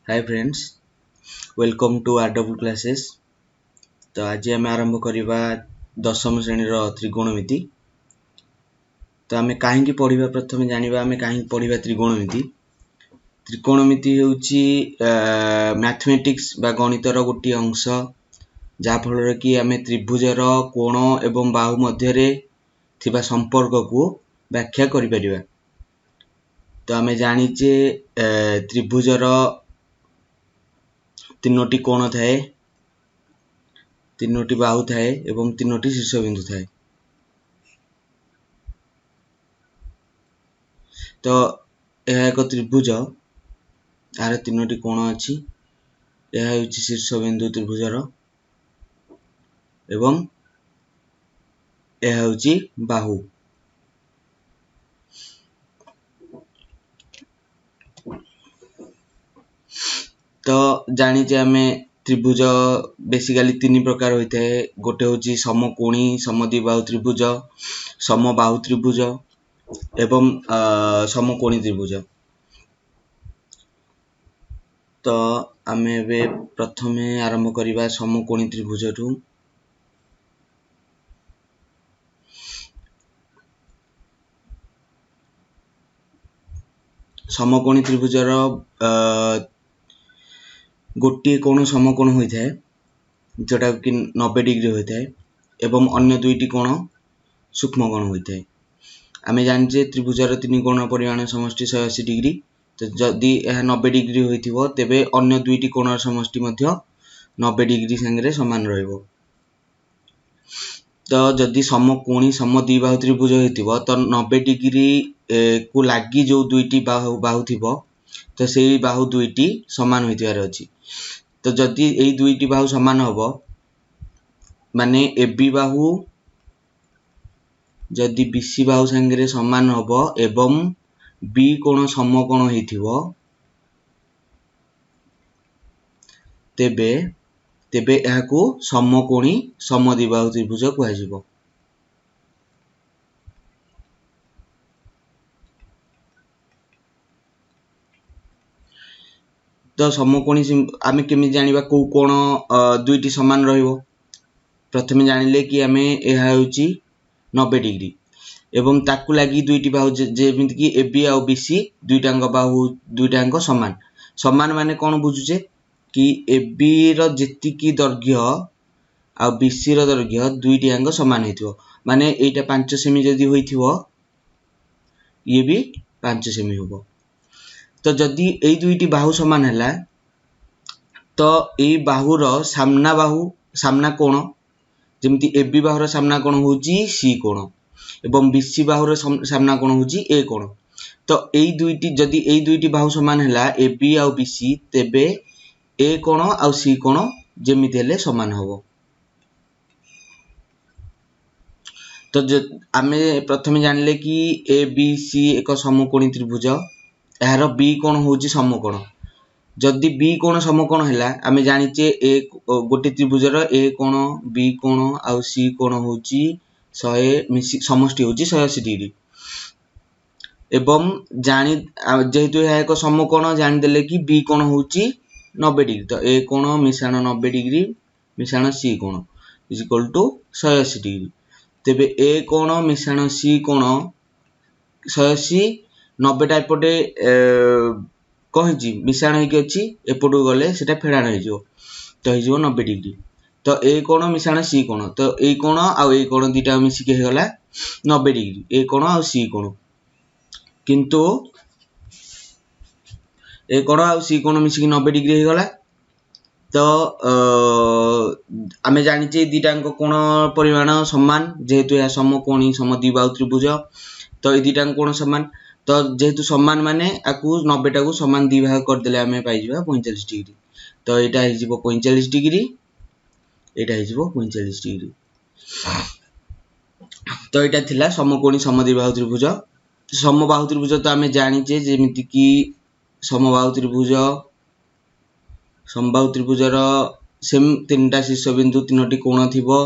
Hi friends, welcome to RW classes. तो आज आम आरंभ करवा दशम श्रेणी त्रिकोणमिति। तो आम कहीं पढ़ा प्रथम जाना आम कहीं पढ़ा त्रिकोणमिति। त्रिकोणमिति होची मैथमेटिक्स बा गणितर गोटे अंश जहाँफल कि आम त्रिभुजर कोण एवं बाहु मध्य थिबा संपर्क को व्याख्या करिपरिबा। तो आम जानिचे त्रिभुजर तीनोटी कोण थाए, तीनोटी बाहु थाए एवं तीनोटी शीर्षबिंदु थाए। तो यह एक त्रिभुज, यार तीनोटी कोण अच्छी। यह होची शीर्षबिंदु त्रिभुजर एवं यह होची बाहु। तो जानिचे आमे त्रिभुज बेसिकली तीन प्रकार होता है। गोटे होची समकोणी समद्विबाहु त्रिभुज, समबाहु त्रिभुज एवं समकोणी त्रिभुज। तो आमे बे प्रथमे आरंभ करिबा समकोणी त्रिभुज रु। समकोणी त्रिभुजर गोटे कोण समकोण होता है जोटा कि 90 डिग्री होता है एवं अन्य दुईटी कोण सूक्ष्म कोण होता है। आमे जानिचे त्रिभुजर तीन कोण परिमाण समष्टि 180 डिग्री। तो जदि यह 90 डिग्री होइथिबो तेबे अन्य दुईटी कोणर समष्टि मध्य 90 डिग्री संगे समान रहइबो। तो जदि समकोणी समद्विबाहु त्रिभुज होइथिबो तो 90 डिग्री को लागि जो दुईटी बाहु थिबो तो सेही बाहु दुईटी समान होइथिबार अछि। तो जदि एई दुईटी बाहु समान होबो माने एबी बाहु जदि बीसी बाहु संगे समान होबो एवं बी कोण समकोण होइथिबो तेबे तेबे एहाकू समकोणी समद्विबाहु त्रिभुज कुहाजिबो। तो समकोणी आमे केमि जानिबा को कोण दुईटी समान रहिबो। प्रथमे जानिले कि आमे एहा होची 90 डिग्री एवं ताकू लागि दुईटी बाहु जेमिति कि एबी आ बीसी दुईटांग बाहु दुईटांग समान। समान माने कोन बुझुचे कि एबी रो जेतिकी दैर्घ्य आ बीसी रो दैर्घ्य दुईटांग समान हेतिबो। माने एटा 5 सेमी जदि होइथिबो ये भी 5 सेमी होबो। तो जदि एई दुईटी बाहु समान हैला तो एई बाहु रो सामना कोण जेमिति एबी बाहु रो सामना कोण होची सी कोण एवं बीसी बाहु रो सामना कोण होची ए कोण। तो एई दुईटी जदि एई दुईटी बाहु समान हैला एबी आ बीसी तेबे ए कोण आ सी कोण जेमिति हेले समान होबो। तो आमे प्रथमे जानले कि ए बी सी एक समकोणी त्रिभुज, यार बी कोण होची समकोण। जदि बी कोण समकोण हैला आमे जानिचे ए गोटे त्रिभुजर ए कोण बी कोण आ सी कोण होची 100 समष्टि होची 180 डिग्री एवं जानि जेहेतु यह एक समकोण जानि देले कि बी कोण होची 90 डिग्री। तो ए कोण मिश्रण 90 डिग्री मिश्रण सी कोण इज इक्वल टू 180 डिग्री। तेबे ए कोण मिश्रण सी कोण 180 90 टा एपटे कहिजी मिश्रण होइके अछि एपटु गले सेटा फेडाण होइजो तो होइजो 90 डिग्री। तो ए कोण मिश्रण सी कोण तो ए कोण आ ए कोण दीटा मिसी के हेगला 90 डिग्री ए कोण आ सी कोण। किंतु ए कोण आ सी कोण मिसी के 90 डिग्री हेगला। तो आमे जानिचे दीटांक कोण परिमाण समान जेहेतु या समकोणी समद्विबाहु त्रिभुज। तो ए दीटांक कोण समान तो जेहेतु समान माने आकु 90 टा को समान दी भाग कर देले आमे पाइ जिबा 45 डिग्री। तो एटा हि जिवो 45 डिग्री एटा हि जिवो 45 डिग्री। तो एटा थिला समकोणी समद्विबाहु त्रिभुज। समबाहु त्रिभुज तो आमे जानिचे जेमिति कि समबाहु त्रिभुजर सेम तीनटा शीर्षबिंदु तीनोटी कोण थिबो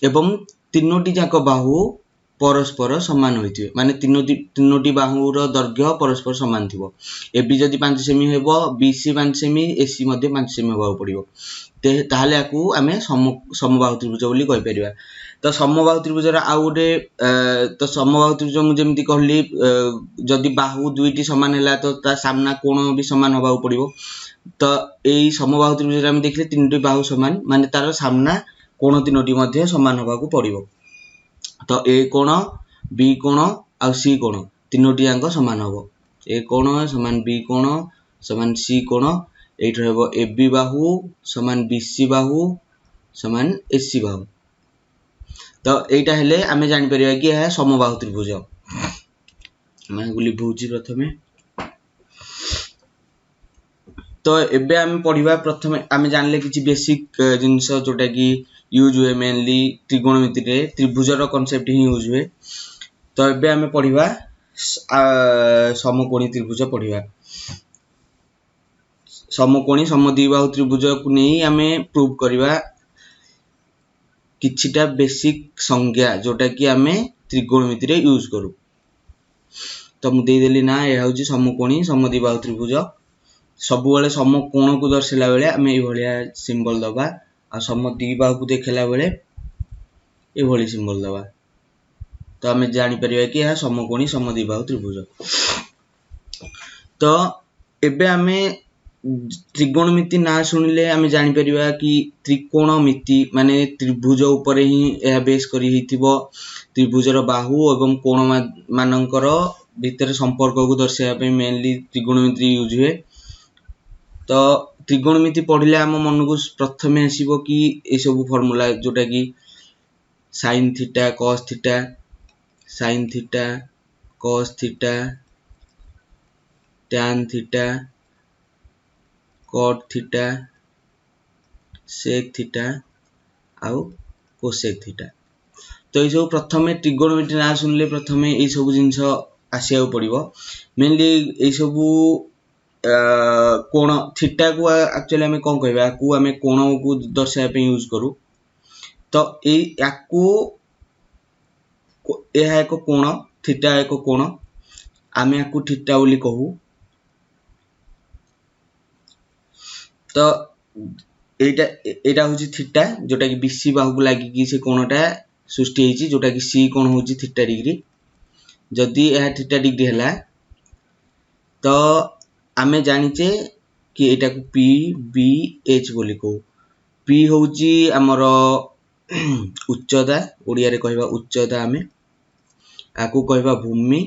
एवं तीनोटी जाक बाहु परस्पर समान होइथिबे माने तीनोटी बाहुर दैर्घ्य परस्पर समान थिबो एबी जदी 5 सेमी हेबो बीसी 5 सेमी एसी मध्ये 5 सेमी होबा पड़िबो ताहाले याकू आमे समबाहु त्रिभुज बोली कहि परिबा तो समबाहु त्रिभुजर आ गोटे तो समबाहु त्रिभुज मु जेमति कहली जदी बाहु दुईटी समान हैला तो ता सामना कोण भी समान होबा पड़िबो तो एई समबाहु त्रिभुजर हम देखले तीनोटी बाहु समान माने तार सामना कोण तीनोटी मध्ये समान होबा को पड़िबो तो ए कोण बी कोण आ सी कोण तीनोटी अंक समान होबो ए कोण समान बी कोण समान सी कोण एठ हेबो एबी बाहु समान बीसी बाहु समान एसी बाहु तो एटा हेले आमे जानि परिबा कि है समबाहु त्रिभुज मैं गुली भौजी प्रथमे तो एबे आमे पढिबा प्रथमे आमे जानले किछि बेसिक जिंस जोटा कि यूज हुए मेनली त्रिकोणमिति रे त्रिभुजर कांसेप्ट ही यूज हुए तो एबे आमे पढिबा समकोणी त्रिभुज पढिबा समकोणी समद्विबाहु त्रिभुज को नै आमे प्रूव करबा किछिटा बेसिक संज्ञा जोटा कि आमे त्रिकोणमिति रे यूज करू तो मु देई देली ना ए होची समकोणी समद्विबाहु त्रिभुज सब बेले समकोण को दर्शाला बेले आमे ए भलिया सिंबल दबा आ समद्विबाहु को देखला बेले ए भली सिंबल दबा तो आमे जानि परिबा कि या समकोणी समद्विबाहु त्रिभुज तो एबे आमे त्रिकोणमिति ना सुनिले आमे जानि परिबा कि त्रिकोणमिति माने त्रिभुज ऊपर ही एहा बेस करी हिथिबो त्रिभुजर बाहु एवं कोण मानकर भीतर संपर्क को दर्शाया पे मेनली त्रिकोणमिति यूज हुए तो त्रिकोणमिति पढिले हम मन को प्रथमे आसीबो कि ए सब फार्मूला जोटा कि sin theta cos theta sin theta cos theta tan theta cot theta sec theta आउ cosec थीटा तो ये सब प्रथमे त्रिकोणमिति ना सुनले प्रथमे ये सब जिंस आसिया पड़िबो मेनली ये सब कोण थीटा को एक्चुअली हमें कोन कहबा को हमें कोण को दर्शाया पे यूज करू तो ए याकू एहा एक कोण थीटा एक कोण आमे याकू थीटा बोली कहू तो एटा होची थीटा जोटा कि बीसी बाहु को लागि कि से कोणटा सृष्टि हेची जोटा कि सी कोण होची थीटा डिग्री जदी एहा थीटा डिग्री हला तो आमे जानिचे कि एटा को पी बी एच बोली को पी होची हमरो उच्चता ओडिया रे कहबा उच्चता आमे आकू कहबा भूमि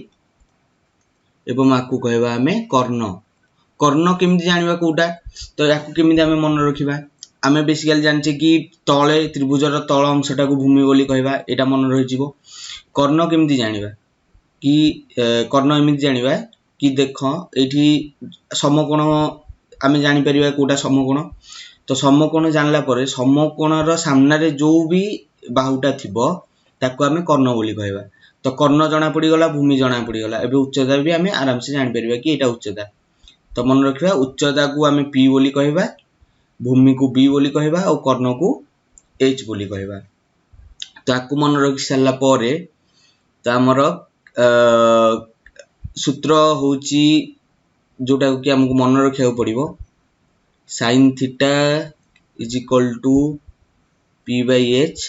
एवं आकू कहबा आमे कर्ण कर्ण केमिति जानिबा कोटा तो याकू केमिति आमे मन रखिबा आमे बेसिकली जानचे कि तळे त्रिभुजर तळ अंशटा को भूमि बोली कहबा एटा मन रहिजिवो कर्ण केमिति जानिबा कि कर्ण एमिति जानिबा कि देखो एठी समकोण आमे जानि परिबा कोटा समकोण तो समकोण जानला परे समकोणर सामना रे जो भी बाहुटा थिबो ताको आमे कर्ण बोली कहबा तो कर्ण जणा पड़ी गला भूमि जणा पड़ी गला एबे उच्चता भी आमे आराम से जानि परिबा कि एटा उच्चता तो मन रखिबा उच्चता को आमे p बोली कहबा भूमि को b बोली कहबा और कर्ण को h बोली कहबा ताको मन रखि साला परे त हमर सूत्र होची जोटा कि हमको मन रखिया पड़िबो sin theta is equal to p by h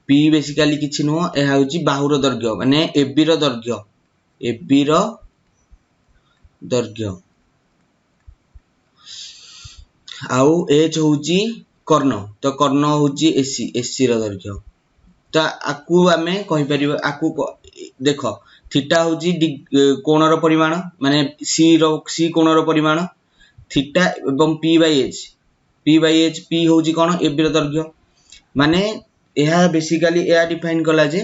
p basically किछि नो एहा होची बाहुर दैर्घ्य माने ab रो दैर्घ्य आउ h होची कर्ण तो कर्ण होची ac रो दैर्घ्य तो आकू हमें कहि परिबा आकू देखो थीटा होची कोणर परिमाण माने सी कोणर परिमाण थीटा एवं p by h p होची कोन ab रो दैर्घ्य माने एहा बेसिकली एहा डिफाइन कला जे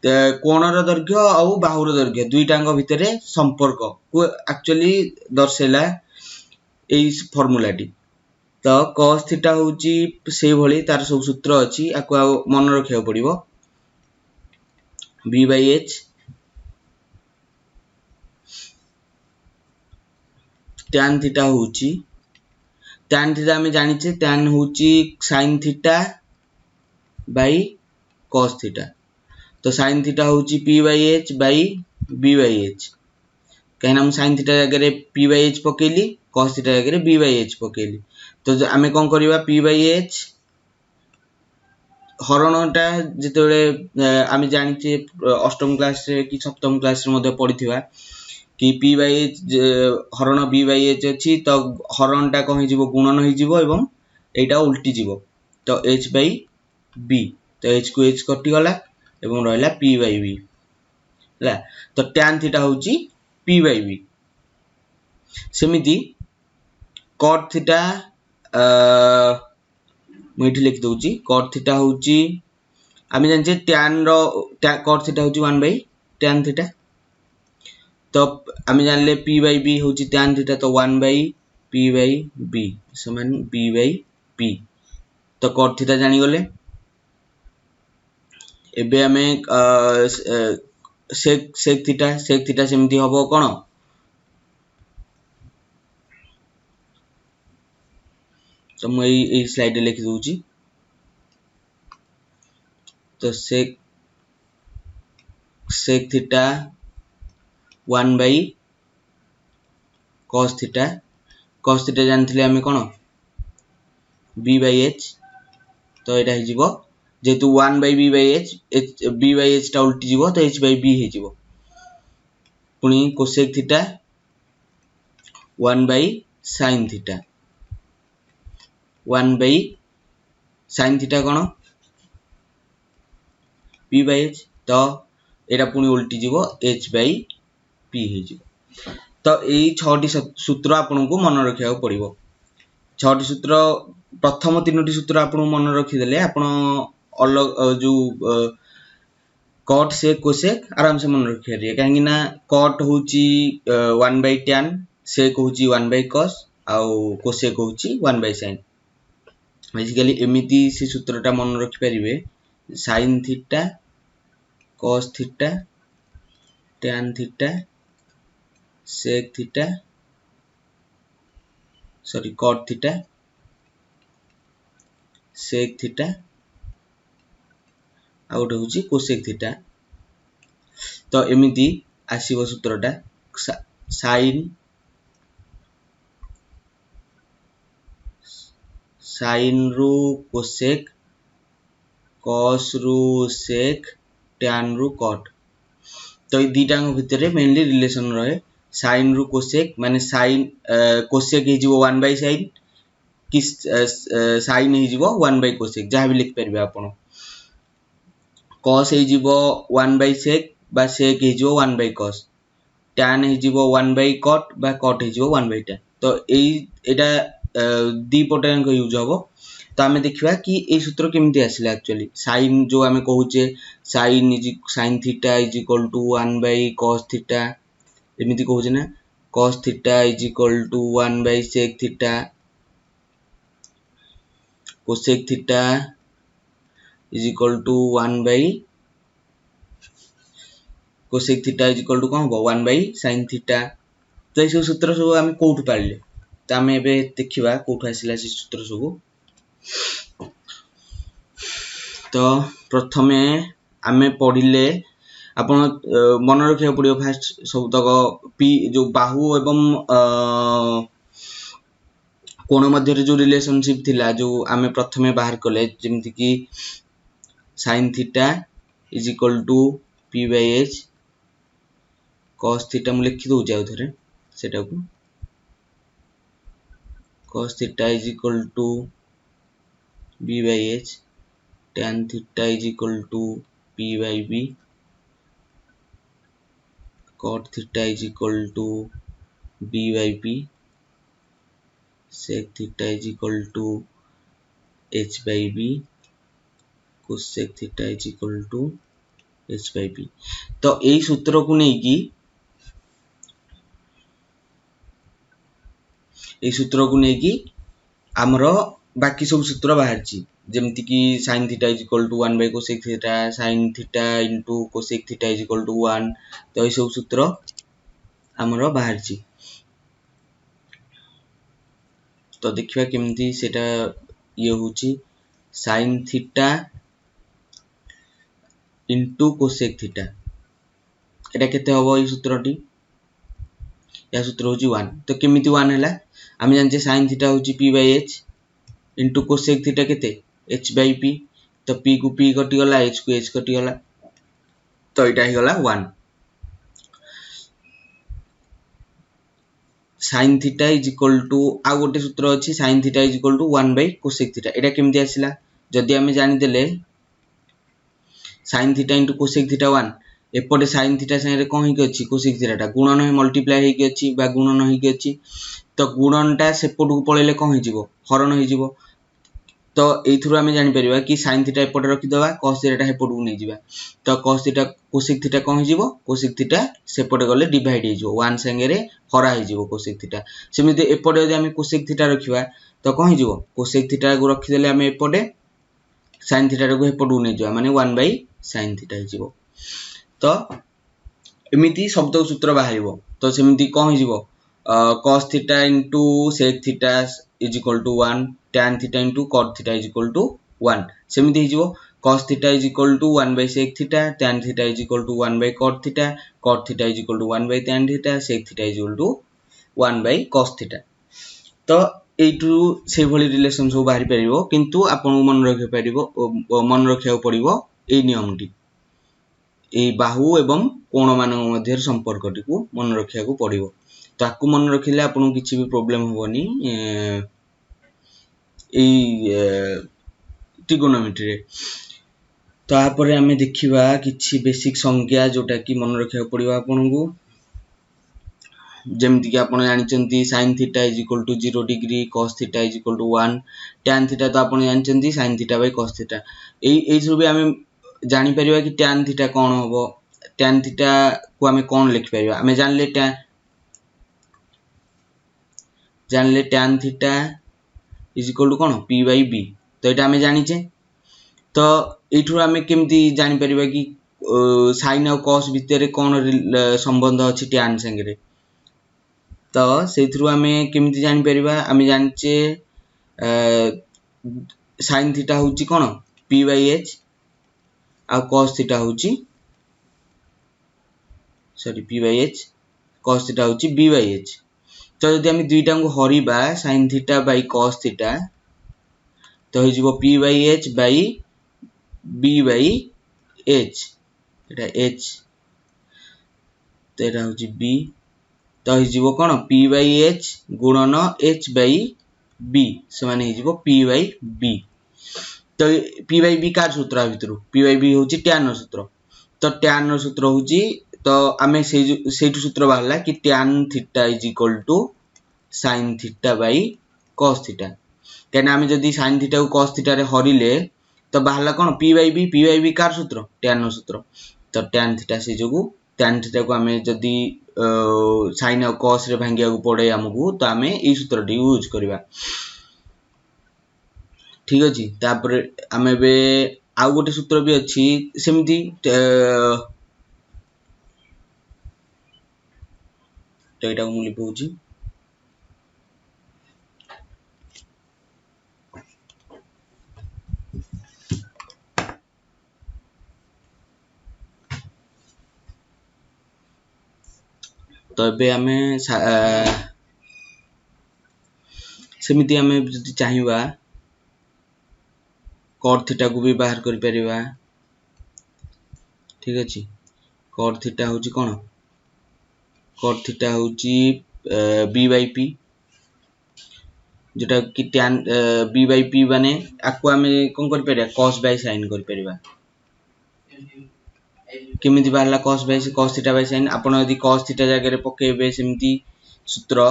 कोणर दैर्घ्य और बाहुर दैर्घ्य दुईटांग भितरे संपर्क को एक्चुअली दर्शेला ए फार्मूलाटी तो cos थीटा होची से भली तार सब सूत्र अछि आकु मन रखिया पड़िबो b by h tan theta होची tan थीटा हमें जानि छे tan होची sin theta by cos theta तो sin थीटा होची p by h by b by h कहीं हम sin थीटा जगह p by h पकेली cos theta जगह b by h पकेली तो आमे कोन करबा p by h हरणटा जेतेबेले आमे जानिचे अष्टम क्लास रे कि सप्तम क्लास रे मध्ये पढिथिबा कि p by h हरण b by h अछि तो हरणटा कोन हिजिवो गुणन हिजिवो एवं एटा उल्टी जीवो तो h by b तो h को h कटि गला एवं रहला p by b ला तो tan थीटा होची p by b सेमिति cot थीटा मुइठी लिख दोची cot थीटा होची आमे जानचे tan रो cot थीटा होची 1 by tan थीटा तो आमे जानले p by b होची tan थीटा तो 1 by p by b समान b by p तो cot थीटा जानि गले एबे आमे sec थीटा सेमति हबो कोन तो मैं ये स्लाइड लिख दूची तो sec theta 1 by cos theta जानथिले हमें कोन b by h तो एटा हिजिवो जेतु 1 by b by h b by h टा उल्टी जीवो तो h by b हिजिवो पुनी cosec theta 1 by sin theta 1 by sin theta cone p by h तो एटा पुनी उल्टी जीवो h by p हिजिवो तो एई 6 टी सूत्र आपनको मन रखिया पड़िबो 6 टी सूत्र प्रथम 3टी सूत्र आपन मन रखि देले आपन अलग जो cot sec cosec आराम से मन रखि रिए काहेकि ना cot होची 1 by tan sec होची 1 by cos आउ cosec होची 1 by sin बेसिकली एमिति से सूत्रटा मन रखि परिबे sin theta cos theta tan theta sec theta sorry cot theta sec theta out होची cosec थीटा तो एमिति आसीबो सूत्रटा sin रू cosec cos रू sec tan रू cot तो ये दीटा भितर मेनली रिलेशन रहे sin रू cosec माने sin cosec हिजिवो 1 by sin कि sin हिजिवो 1 by cosec जहा भी लिख परबे आपण cos हिजिवो 1 by sec बा sec हिजिवो 1 by cos tan हिजिवो 1 by cot बा cot हिजिवो 1 by tan तो एटा दी पटेन को यूज हबो तो आमे देखिबा कि ए सूत्र केमिति आसिला एक्चुअली sin जो आमे कहूचे sin theta is equal to 1 by cos theta एमिति कहूचे ना cos theta is equal to 1 by sec theta cosec theta is equal to 1 by cosec theta is equal to कोन हो 1 by sin थीटा तो ए सूत्र सब आमे कोठु पाइले तो आमे एबे देखिबा कोठु आसिला से सूत्र सब तो प्रथमे आमे पढिले आपण मन रखिया पड़ियो फास्ट सब तक p जो बाहु एवं कोण मध्य रे जो रिलेशनशिप थिला जो आमे प्रथमे बाहर कले जेमति कि sin theta is equal to p by h cos theta मु लिखि दउ जाउ थरे सेटा को cos theta is equal to b by h tan theta is equal to p by b cot theta is equal to b by p sec theta is equal to h by b cosec theta is equal to h by b तो एई सूत्र को नै की हमरो बाकी सब सूत्र बाहर छी जेमति कि sin theta is equal to 1 by cosec theta sin theta into cosec theta is equal to 1 तो ए सब सूत्र हमरो बाहर छी तो देखिबा केमति सेटा ये होची sin theta into cosec theta एटा केते हबो ई सूत्रटी या सूत्र होची 1 तो केमिति 1 हैला आमे जानचे sin थीटा होची p by h into cosec theta केते h by p तो p को p कटि गला h को h कटि गला तो एटा ही गला 1 sin theta is equal to आ गोटे सूत्र अछि sin theta is equal to 1 by cosec theta एटा केमिति आसिला जदि आमे जानि देले sin theta into cosec theta 1 एपटे sin थीटा संगे कोन हिक अछि cosec थीटा गुणन है मल्टीप्लाई हिक अछि बा गुणन हिक अछि तो गुणनटा सेपटू पळेले कोन हि जिवो हरण हि जिवो तो एथुरु आमे जानि परिबा कि sin थीटा एपटे रखि दबा cos थीटा हेपटू नै जिबा तो cos थीटा cosec थीटा कोन हि जिवो cosec थीटा सेपटे गले डिवाइड हि जिवो 1 संगे रे हरा हि जिवो cosec थीटा सेमिते एपटे यदि आमे cosec थीटा रखिबा तो कोन हि जिवो cosec थीटा को रखि देले आमे एपटे sin थीटा को हेपटू नै जिवा माने 1 by sin थीटा हि जिवो तो एमिति शब्द सूत्र बाहरिबो तो सेमिति कोन हि जिवो cos theta into sec theta is equal to 1 tan theta into cot theta is equal to 1 सेमिति हि जिवो cos theta is equal to 1 by sec theta tan theta is equal to 1 by cot theta is equal to 1 by tan theta sec theta is equal to 1 by cos theta तो एटू से भली relation सब बाहरी परिबो किंतु आपन मन रखि परिबो मन रखिया पड़िबो ए नियमटी ए बाहु एवं कोण मानक मध्य संपर्कटी को मन रखिया को पड़िबो ताकू मन रखिले आपन किछि भी प्रॉब्लम होबनी ए ट्रिगोनोमेट्री रे तापर हमें देखिबा किछि बेसिक संज्ञा जोटा कि मन रखिया पड़िबो आपन को जेमति कि आपन जानिचंती sin theta is equal to 0 degree cos theta is equal to 1 tan theta तो आपन जानिचंती sin theta by cos theta एई सब भी हमें जानि परिबा कि tan थीटा कोन होबो tan थीटा को हमें कोन लिखि परिबा हमें जानले tan theta is equal to कोन p by b तो एटा हमें जानिचे तो एठु हमें केमति जानि परिबा कि sin और cos भितर कोन संबंध अछि tan संगे रे तो सेथरु हमें केमति जानि परिबा हमें जानचे sin थीटा होची कोन p by h आ cos थीटा होची sorry p by h cos theta होची b by h तो यदि हम दुईटा को हरिबा sin theta by cos theta तो हि जिवो p by h by b by h Etah h तो एटा होची b तो हि जिवो कोन p by h गुणन h by b समान हि जिवो p by b तो p by b का सूत्र भितरु p by b होची tan सूत्र तो tan सूत्र होची तो आमे सेठु सूत्र बाहला कि tan theta is equal to sin theta by cos theta केना आमे जदी sin थीटा को cos थीटा रे हरिले तो बाहला कोन p by b का सूत्र tan सूत्र तो tan थीटा से जोगु tan थीटा को आमे जदी sin और cos रे भांगिया को पड़े हमकु तो आमे ई सूत्रटी यूज करबा ठीक अछि तापर आमे बे आउ गोटे सूत्र भी अछि सेमति तो एटा मु लिखौची तो एबे हमें सेमिति हमें जति चाहिबा cot थीटा को भी बाहर कर परिबा ठीक अछि cot थीटा होची कोन cot थीटा होची b by p जेटा कि tan b by p माने आको हमें कोन कर परिबा cos by sin कर परिबा केमिति बाहला cos थीटा by sin आपण यदि cos थीटा जगह रे पकेबे सेमिति सूत्र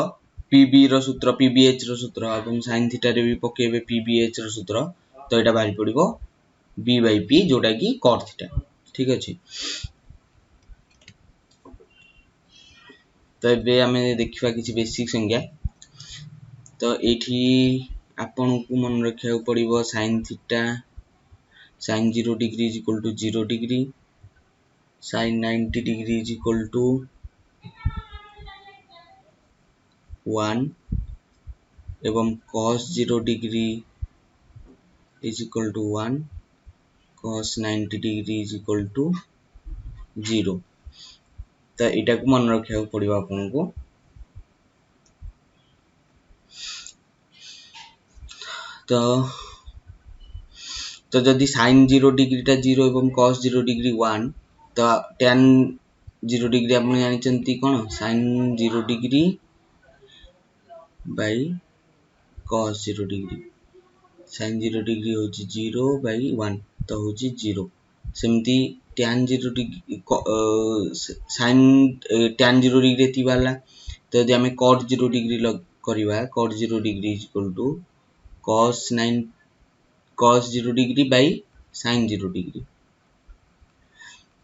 pb रो सूत्र pbh रो सूत्र एवं sin थीटा रे भी पकेबे pbh रो सूत्र तो एटा बाहरी पड़िबो b by p जोटा कि cot थीटा ठीक अछि तो एबे हमें देखिबा किछि बेसिक संज्ञा तो एठी आपण को मन रखिया पड़िबो sin theta sin 0 degree is equal to 0 degree sin 90 degree is equal to 1 एवं cos 0 degree is equal to 1 cos 90 degree is equal to 0 तो एटा को मन रखिया पड़िबो आपन को तो जदि sin 0 डिग्री टा 0 एवं cos 0 डिग्री 1 तो tan 0 डिग्री आपन जानि चंती कोन sin 0 degree bye cos 0 degree sin 0 degree होची 0 बाय 1 तो होची 0 सेमती tan 0 degree sin tan 0 degree थी वाला तो यदि हमें cos 0 डिग्री लग करबा cos 0 degree is equal to cos 0 degree by sin 0 degree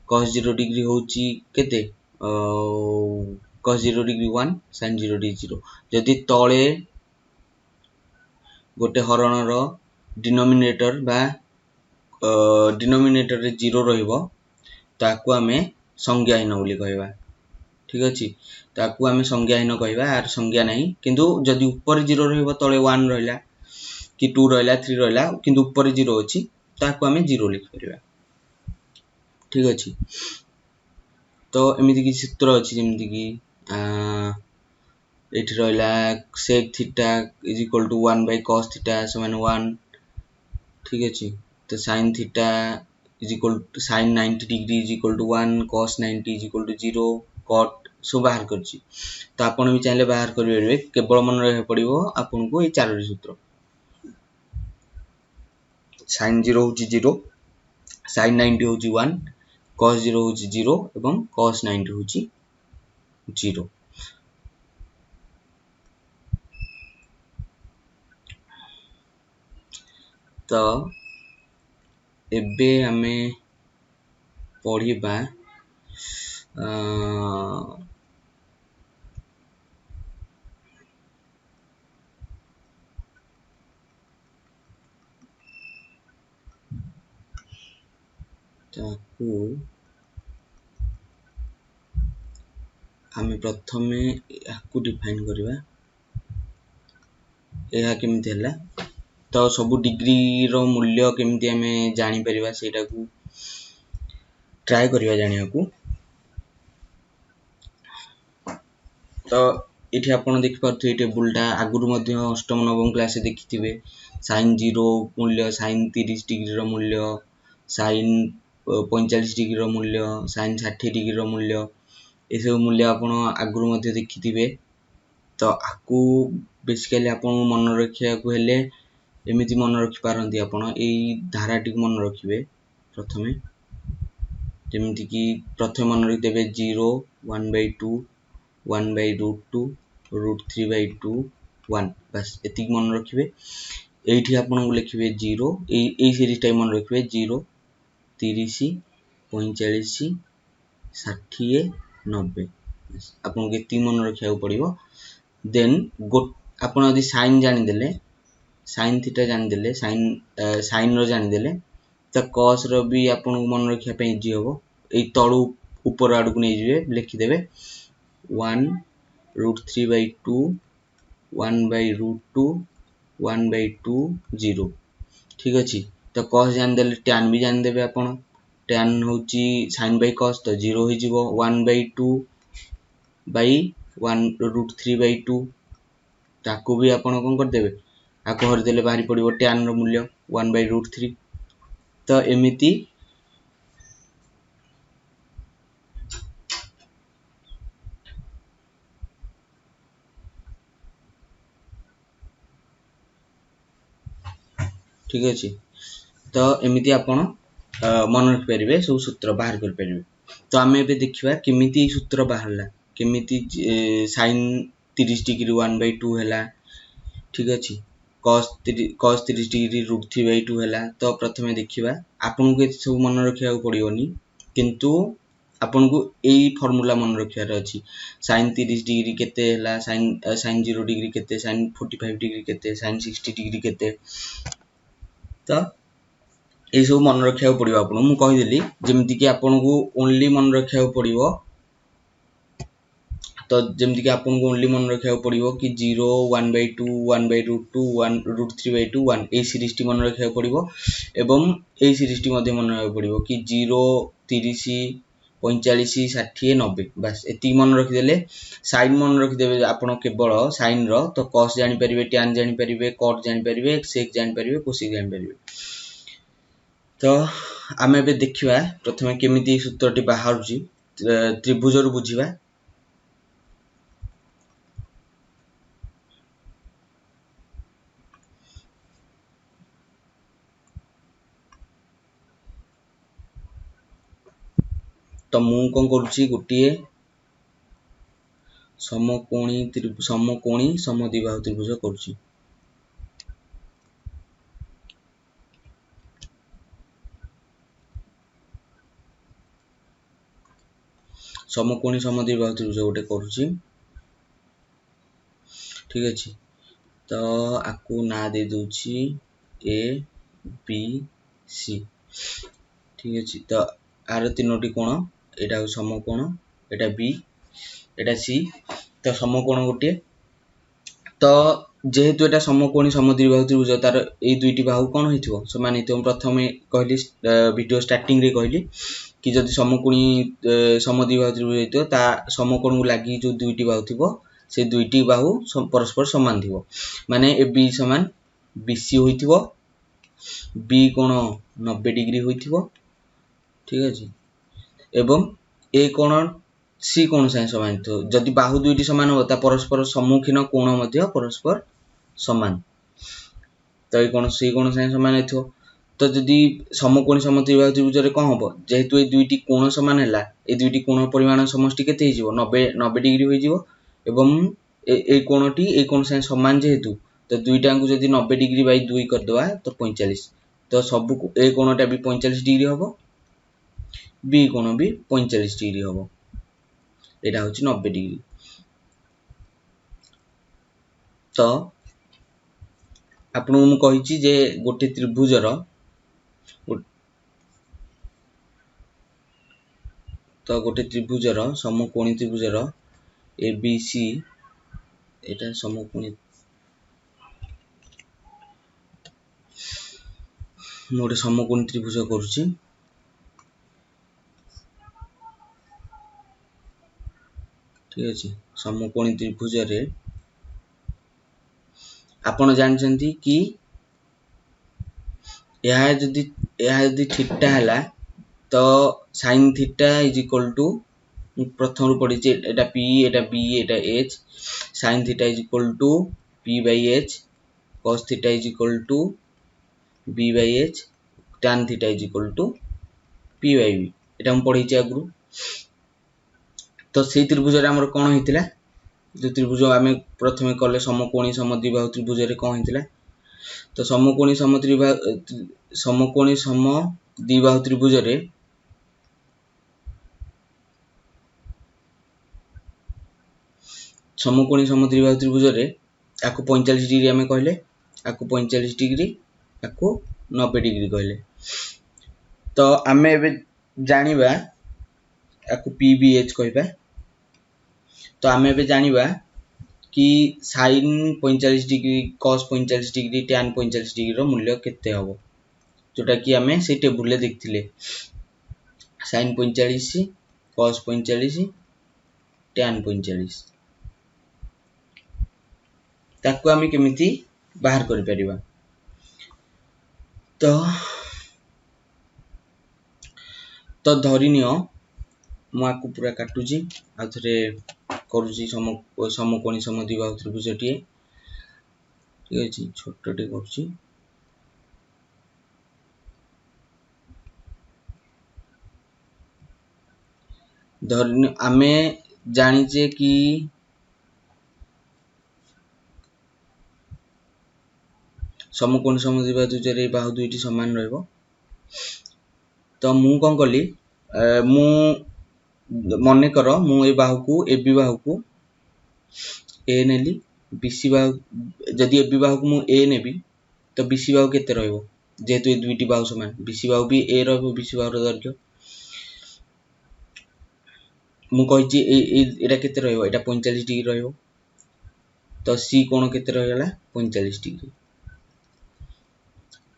cos 0 degree होची केते cos 0 डिग्री 1 sin 0 डिग्री 0 जदि तळे गोटे हरण रो डिनोमिनेटर बा डिनोमिनेटर रे 0 रहइबो ताकू हमें संज्ञाहीन बोली कहबा ठीक अछि ताकू हमें संज्ञाहीन कहबा आर संज्ञा नहीं किंतु जदि ऊपर 0 रहइबो तळे 1 रहला कि 2 रहला 3 रहला किंतु ऊपर 0 अछि ताकू हमें 0 लिख परिबा ठीक अछि तो एमिति कि सूत्र अछि जेमिति कि एठी रहला sec theta is equal to 1 by cos theta समान 1 ठीक अछि तो sin theta is equal to sin 90 degree is equal to 1 cos 90 is equal to 0 cot सो बाहर करछि तो आपण भी चाहिले बाहर करिवे केवल मन रहे पड़िबो आपन को ए चारोटी सूत्र sin 0 होची 0 sin 90 होची 1 cos 0 होची 0 एवं cos 90 होची 0 तो एबे हमें पढ़िबा ताकू हमें प्रथमे याकू डिफाइन करबा एहा केमिति हला तो सब डिग्री रो मूल्य केमिति हमें जानि परिबा सेटा को ट्राई करबा जानिया को तो एठी आपण देखि परथि ए टेबुलटा आगुरु मध्ये अष्टम नवम क्लास देखिथिबे sin 0 मूल्य sin 30 डिग्री रो मूल्य sin 45 डिग्री रो मूल्य sin 60 डिग्री रो मूल्य ए सब मूल्य आपण आगुरु मध्ये देखिथिबे तो आकु बेसिकली आपण मन रखिया को हेले एमिति मन रखि पारंती आपण एई धाराटी को मन रखिबे प्रथमे जेमिति कि प्रथम मन रखि देबे 0 1/2 1/√2 √3/2 1 बस एतिक मन रखिबे एठी आपण को लिखिबे 0 ए सीरीज टाइम मन रखिबे 0 30 45 60 90 आपण के ती मन रखिया पड़िबो देन आपण यदि साइन जानि देले sin थीटा जानि देले sin रो जानि देले त cos रो भी आपण को मन रखिया पे इजी होबो ए तळु ऊपर आडू को नै जिवे लिखि देबे 1 √3/2 1/√2 1/2 0 ठीक अछि तो cos जानि देले tan भी जानि देबे आपण tan होची sin by cos तो 0 हो जिवो 1/2 by 1 √3/2 ताको भी आपण कोन कर देबे आको हर देले बाहरी पड़िबो tan रो मूल्य 1/√3 तो एमिति ठीक अछि तो एमिति आपण मन रख परिबे सब सूत्र बाहर कर परिबे तो हमें एबे देखिबा केमिति सूत्र बाहरला केमिति sin 30 डिग्री 1/2 हैला ठीक अछि cos 30 डिग्री √3/2 हैला तो प्रथमे देखिबा आपन को सब मन रखिया पड़ियोनी किंतु आपन को एई फार्मूला मन रखिया अछि sin 30 डिग्री केते हैला sin 0 डिग्री केते sin 45 डिग्री केते sin 60 डिग्री केते तो ए सब मन रखिया पड़िबो आपन मु कहि देली जेमिति कि आपन को ओनली मन रखिया पड़िबो तो जमती कि आपन को ओनली मन रखा पड़ो कि 0 1/2 1/√2 1√3/2 1 ए सीरीज टी मन रखा पड़ो एवं ए सीरीज टी मन रखा पड़ो कि 0 30 45 60 90 बस एति मन रखिदेले साइन मन रखिदेवे आपण केवल साइन रो तो कॉस जानि परिबे tan जानि परिबे cot जानि परिबे sec जानि परिबे cosec जानि परिबे। तो आमे बे देखिबा प्रथमे केमिति सूत्रटी बाहरजी त्रिभुज रु बुझिबा। तो मु कोन करूची गुटिए समकोणी समद्विबाहु त्रिभुज करूची। समकोणी समद्विबाहु त्रिभुज गोटे करूची ठीक अछि। तो आकु ना दे दूची ए बी सी ठीक अछि। तो आर तीनोटी कोण एटा समकोण एटा बी एटा सी तो समकोण गोटे। तो जेहेतु एटा समकोणी समद्विबाहु त्रिभुज तार ए दुईटी बाहु कोन होइथिबो समान होइथिबो। प्रथमे कहली वीडियो स्टार्टिंग रे कहली कि जदि समकोणी समद्विबाहु त्रिभुज होइथिबो ता समकोण को लागि जो दुईटी बाहु थिबो से दुईटी बाहु परस्पर समान थिबो। माने ए बी समान बीसी होइथिबो बी कोण 90 डिग्री होइथिबो ठीक अछि एवं ए कोण सी कोण से समान तो जदि बाहु दुईटी समान हो ता परस्पर सम्मुखीन कोण मध्य परस्पर समान तो ए कोण सी कोण से समान हेथो। तो जदि समकोणी समद्विबाहु त्रिभुज रे कोन हबो जेहेतु ए दुईटी कोण समान हैला ए दुईटी कोण परिमाण समष्टि केते हिजिवो 90 डिग्री होइजिवो एवं ए कोणटी ए कोण से समान जेहेतु तो दुईटा को जदि 90 डिग्री बाय 2 कर दवा तो 45 तो सब ए कोणटा भी 45 डिग्री हबो बी कोण भी 45 डिग्री हबो एटा होची 90 डिग्री। तो आपन मु कहिची जे गोटे त्रिभुजर तो गोटे त्रिभुजर समकोणी त्रिभुजर ए बी सी एटा समकोणी मोटे समकोणी त्रिभुज करूची ठीक अछि। समकोणी त्रिभुज रे आपण जानचंती कि यह जदि थीटा हैला तो sin theta is equal to प्रथम रु पड़ी एटा p एटा b एटा h sin theta is equal to p by h cos theta is equal to b by h tan theta is equal to p by b एटा हम पढ़ी छि आगु। तो से त्रिभुज रे हमर कोन हितला जो त्रिभुज आमे प्रथमे कले समकोणी समद्विबाहु त्रिभुज रे कोन हितला तो समकोणी समद्विबाहु त्रिभुज रे समकोणी समद्विबाहु त्रिभुज रे आकु 45 डिग्री आमे कहले आकु 45 डिग्री आकु 90 डिग्री कहले। तो आमे एबे जानिबा आकु pbh कहबा। तो आमे एबे जानिबा कि sin 45 degree cos 45 degree tan 45 degree रो मूल्य केते हबो जोटा कि आमे से टेबुल ले देखथिले sin 45 cos 45 tan 45 ताकु आमे केमिति बाहर करि परिबा। तो धरिनियो मु आकु पूरा काटुजी आ थरे करूची समकोणी समद्विबाहु त्रिभुज टिए ठीक अछि छोटटे करूची। धरिनियो आमे जानिचे कि समकोणी समद्विबाहु त्रिभुज रे बाहु दुईटी समान रहबो। तो मु कोन कली मु मने करो मु ए बाहु को ए बी बाहु को ए नेली बीसी बाहु जदि ए बी बाहु को मु ए नेबी तो बीसी बाहु केते रहबो जेहेतु ए दुईटी बाहु समान बीसी बाहु भी ए रहबो बीसी बाहु रो दैर्घ्य मु कहिछि एटा केते रहइबो एटा 45 डिग्री रहइबो तो सी कोण केते रहइला 45 डिग्री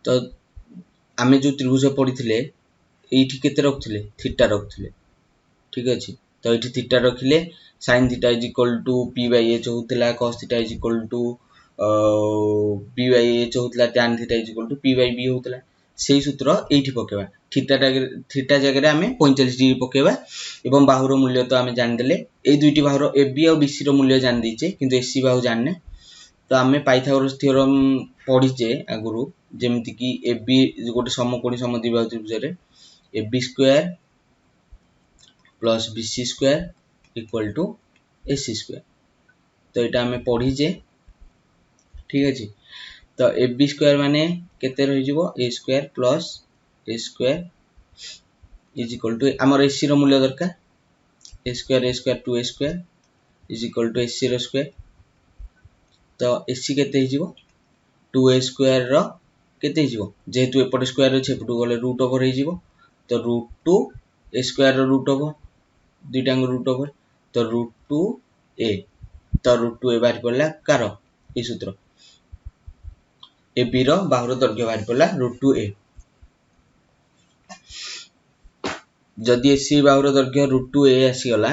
तो आमे जो त्रिभुज पढिथिले एठी केते रखथिले थीटा रखथिले ठीक अछि तो एठी थीटा रखिले sin थीटा p/h होतला cos थीटा p/h होतला tan थीटा p/b होतला सेही सूत्र एठी पकेबा थीटा जगह आमे 45 डिग्री पकेबा एवं बाहुर मूल्य तो आमे जान देले ए दुईटी बाहुर AB और BC रो मूल्य जान दिचे किंतु AC बाहु जानने तो आमे पाइथागोरस थ्योरम पढिचे आगुरु जेमति कि AB गोटे समकोणी समद्विबाहु त्रिभुज रे AB square plus BC square equal to AC square तो एटा आमे पढिचे ठीक अछि तो AB स्क्वायर माने केते रहि जिवो A square plus A square is equal to हमर AC रो मूल्य दरकार A square 2A square is equal to AC रो स्क्वायर तो AC केते हि जिवो 2A स्क्वायर रो केते हि जिवो जेहेतु एपटे स्क्वायर अछि एपटु गले रूट ओवर हि जिवो तो रूट 2 A स्क्वायर रो रूट ओवर दुईटांग रूट ओवर तो रूट 2A तो रूट 2A बाहर पड़ला कार ए सूत्र AB रो बाहुर दैर्घ्य बाहर पड़ला रूट 2A जदि AC बाहुर दैर्घ्य रूट 2A आसी गला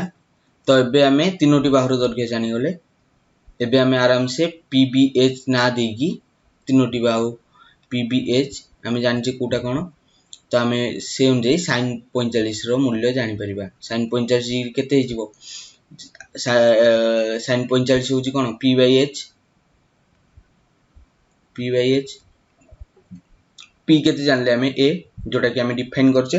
तो एबे आमे तीनोटी बाहुर दैर्घ्य जानि गले एबे आमे आराम से PBH ना देगी तीनोटी बाहु PBH आमे जानि कोटा कोन तो आमे से अनुसार sin 45 रो मूल्य जानि परिबा sin 45 डिग्री केते हि जिवो sin 45 होची कोन p/h p केते जानले आमे a जोटा कि आमे डिफाइन करछे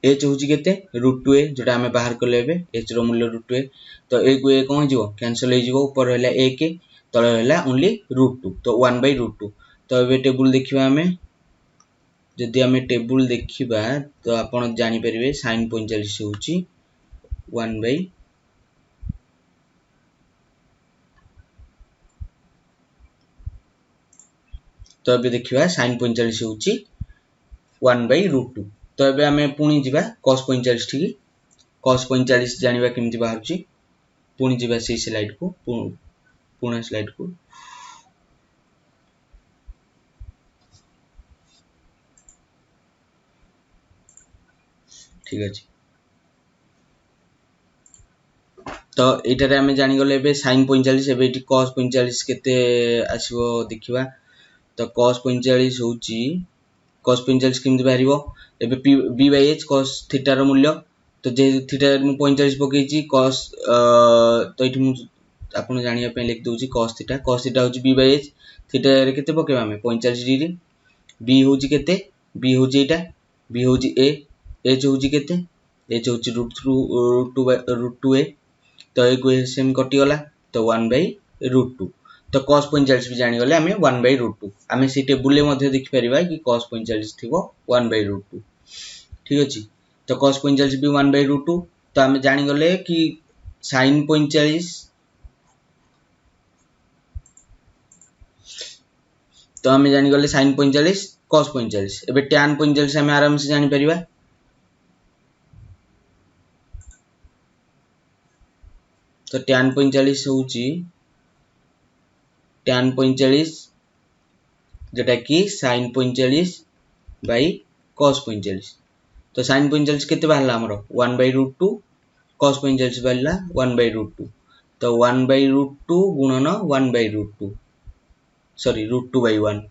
h होची केते √2a जोटा आमे बाहर करले एबे h रो मूल्य √2a तो a को a कोन जिवो कैंसिल हो जिवो ऊपर रहला a के तळे रहला ओनली √2 तो 1/√2 तो एबे टेबल देखिबा आमे जदि आमे टेबल देखिबा तो आपण जानि परिबे sin 45 होची 1/ तो एबे देखिबा sin 45 होची 1/√2 तो एबे आमे पुनी जिबा cos 45 ठीक cos 45 जानिबा केमति बाहरची पुनी जिबा से स्लाइड को पुना स्लाइड को ठीक अछि तो एटारे आमे जानि गले एबे sin 45 एबे एटी cos 45 केते आसीबो देखिबा तो cos 45 होची cos 45 केमति बाहरिबो एबे b/h cos थीटा रो मूल्य तो जे थीटा मु 45 पकेची cos तो एठी मु आपण जानिया पे लिख दोची cos थीटा होची b/h थीटा रे केते पकेबा हमें 45 डिग्री b होची केते b होची एटा b होची a h होची केते h होची √2a तो एक सेम कटि गला तो 1/√2 तो cos 45 भी जानि गले हमें 1/√2 हमें सी टेबल ले मध्ये देखि परिबा कि cos 45 थिबो 1/√2 ठीक अछि तो cos 45 भी 1/√2 तो हमें जानि गले कि sin 45 तो हमें जानि गले sin 45 cos 45 एबे tan 45 हमें आराम से जानि परिबा तो tan 45 होची tan 45 जेटा कि sin 45 बाय cos 45 तो sin 45 केते बाहला हमरो 1/√2 cos 45 बाहला 1/√2 तो 1/√2 गुणन 1/√2 सॉरी √2/1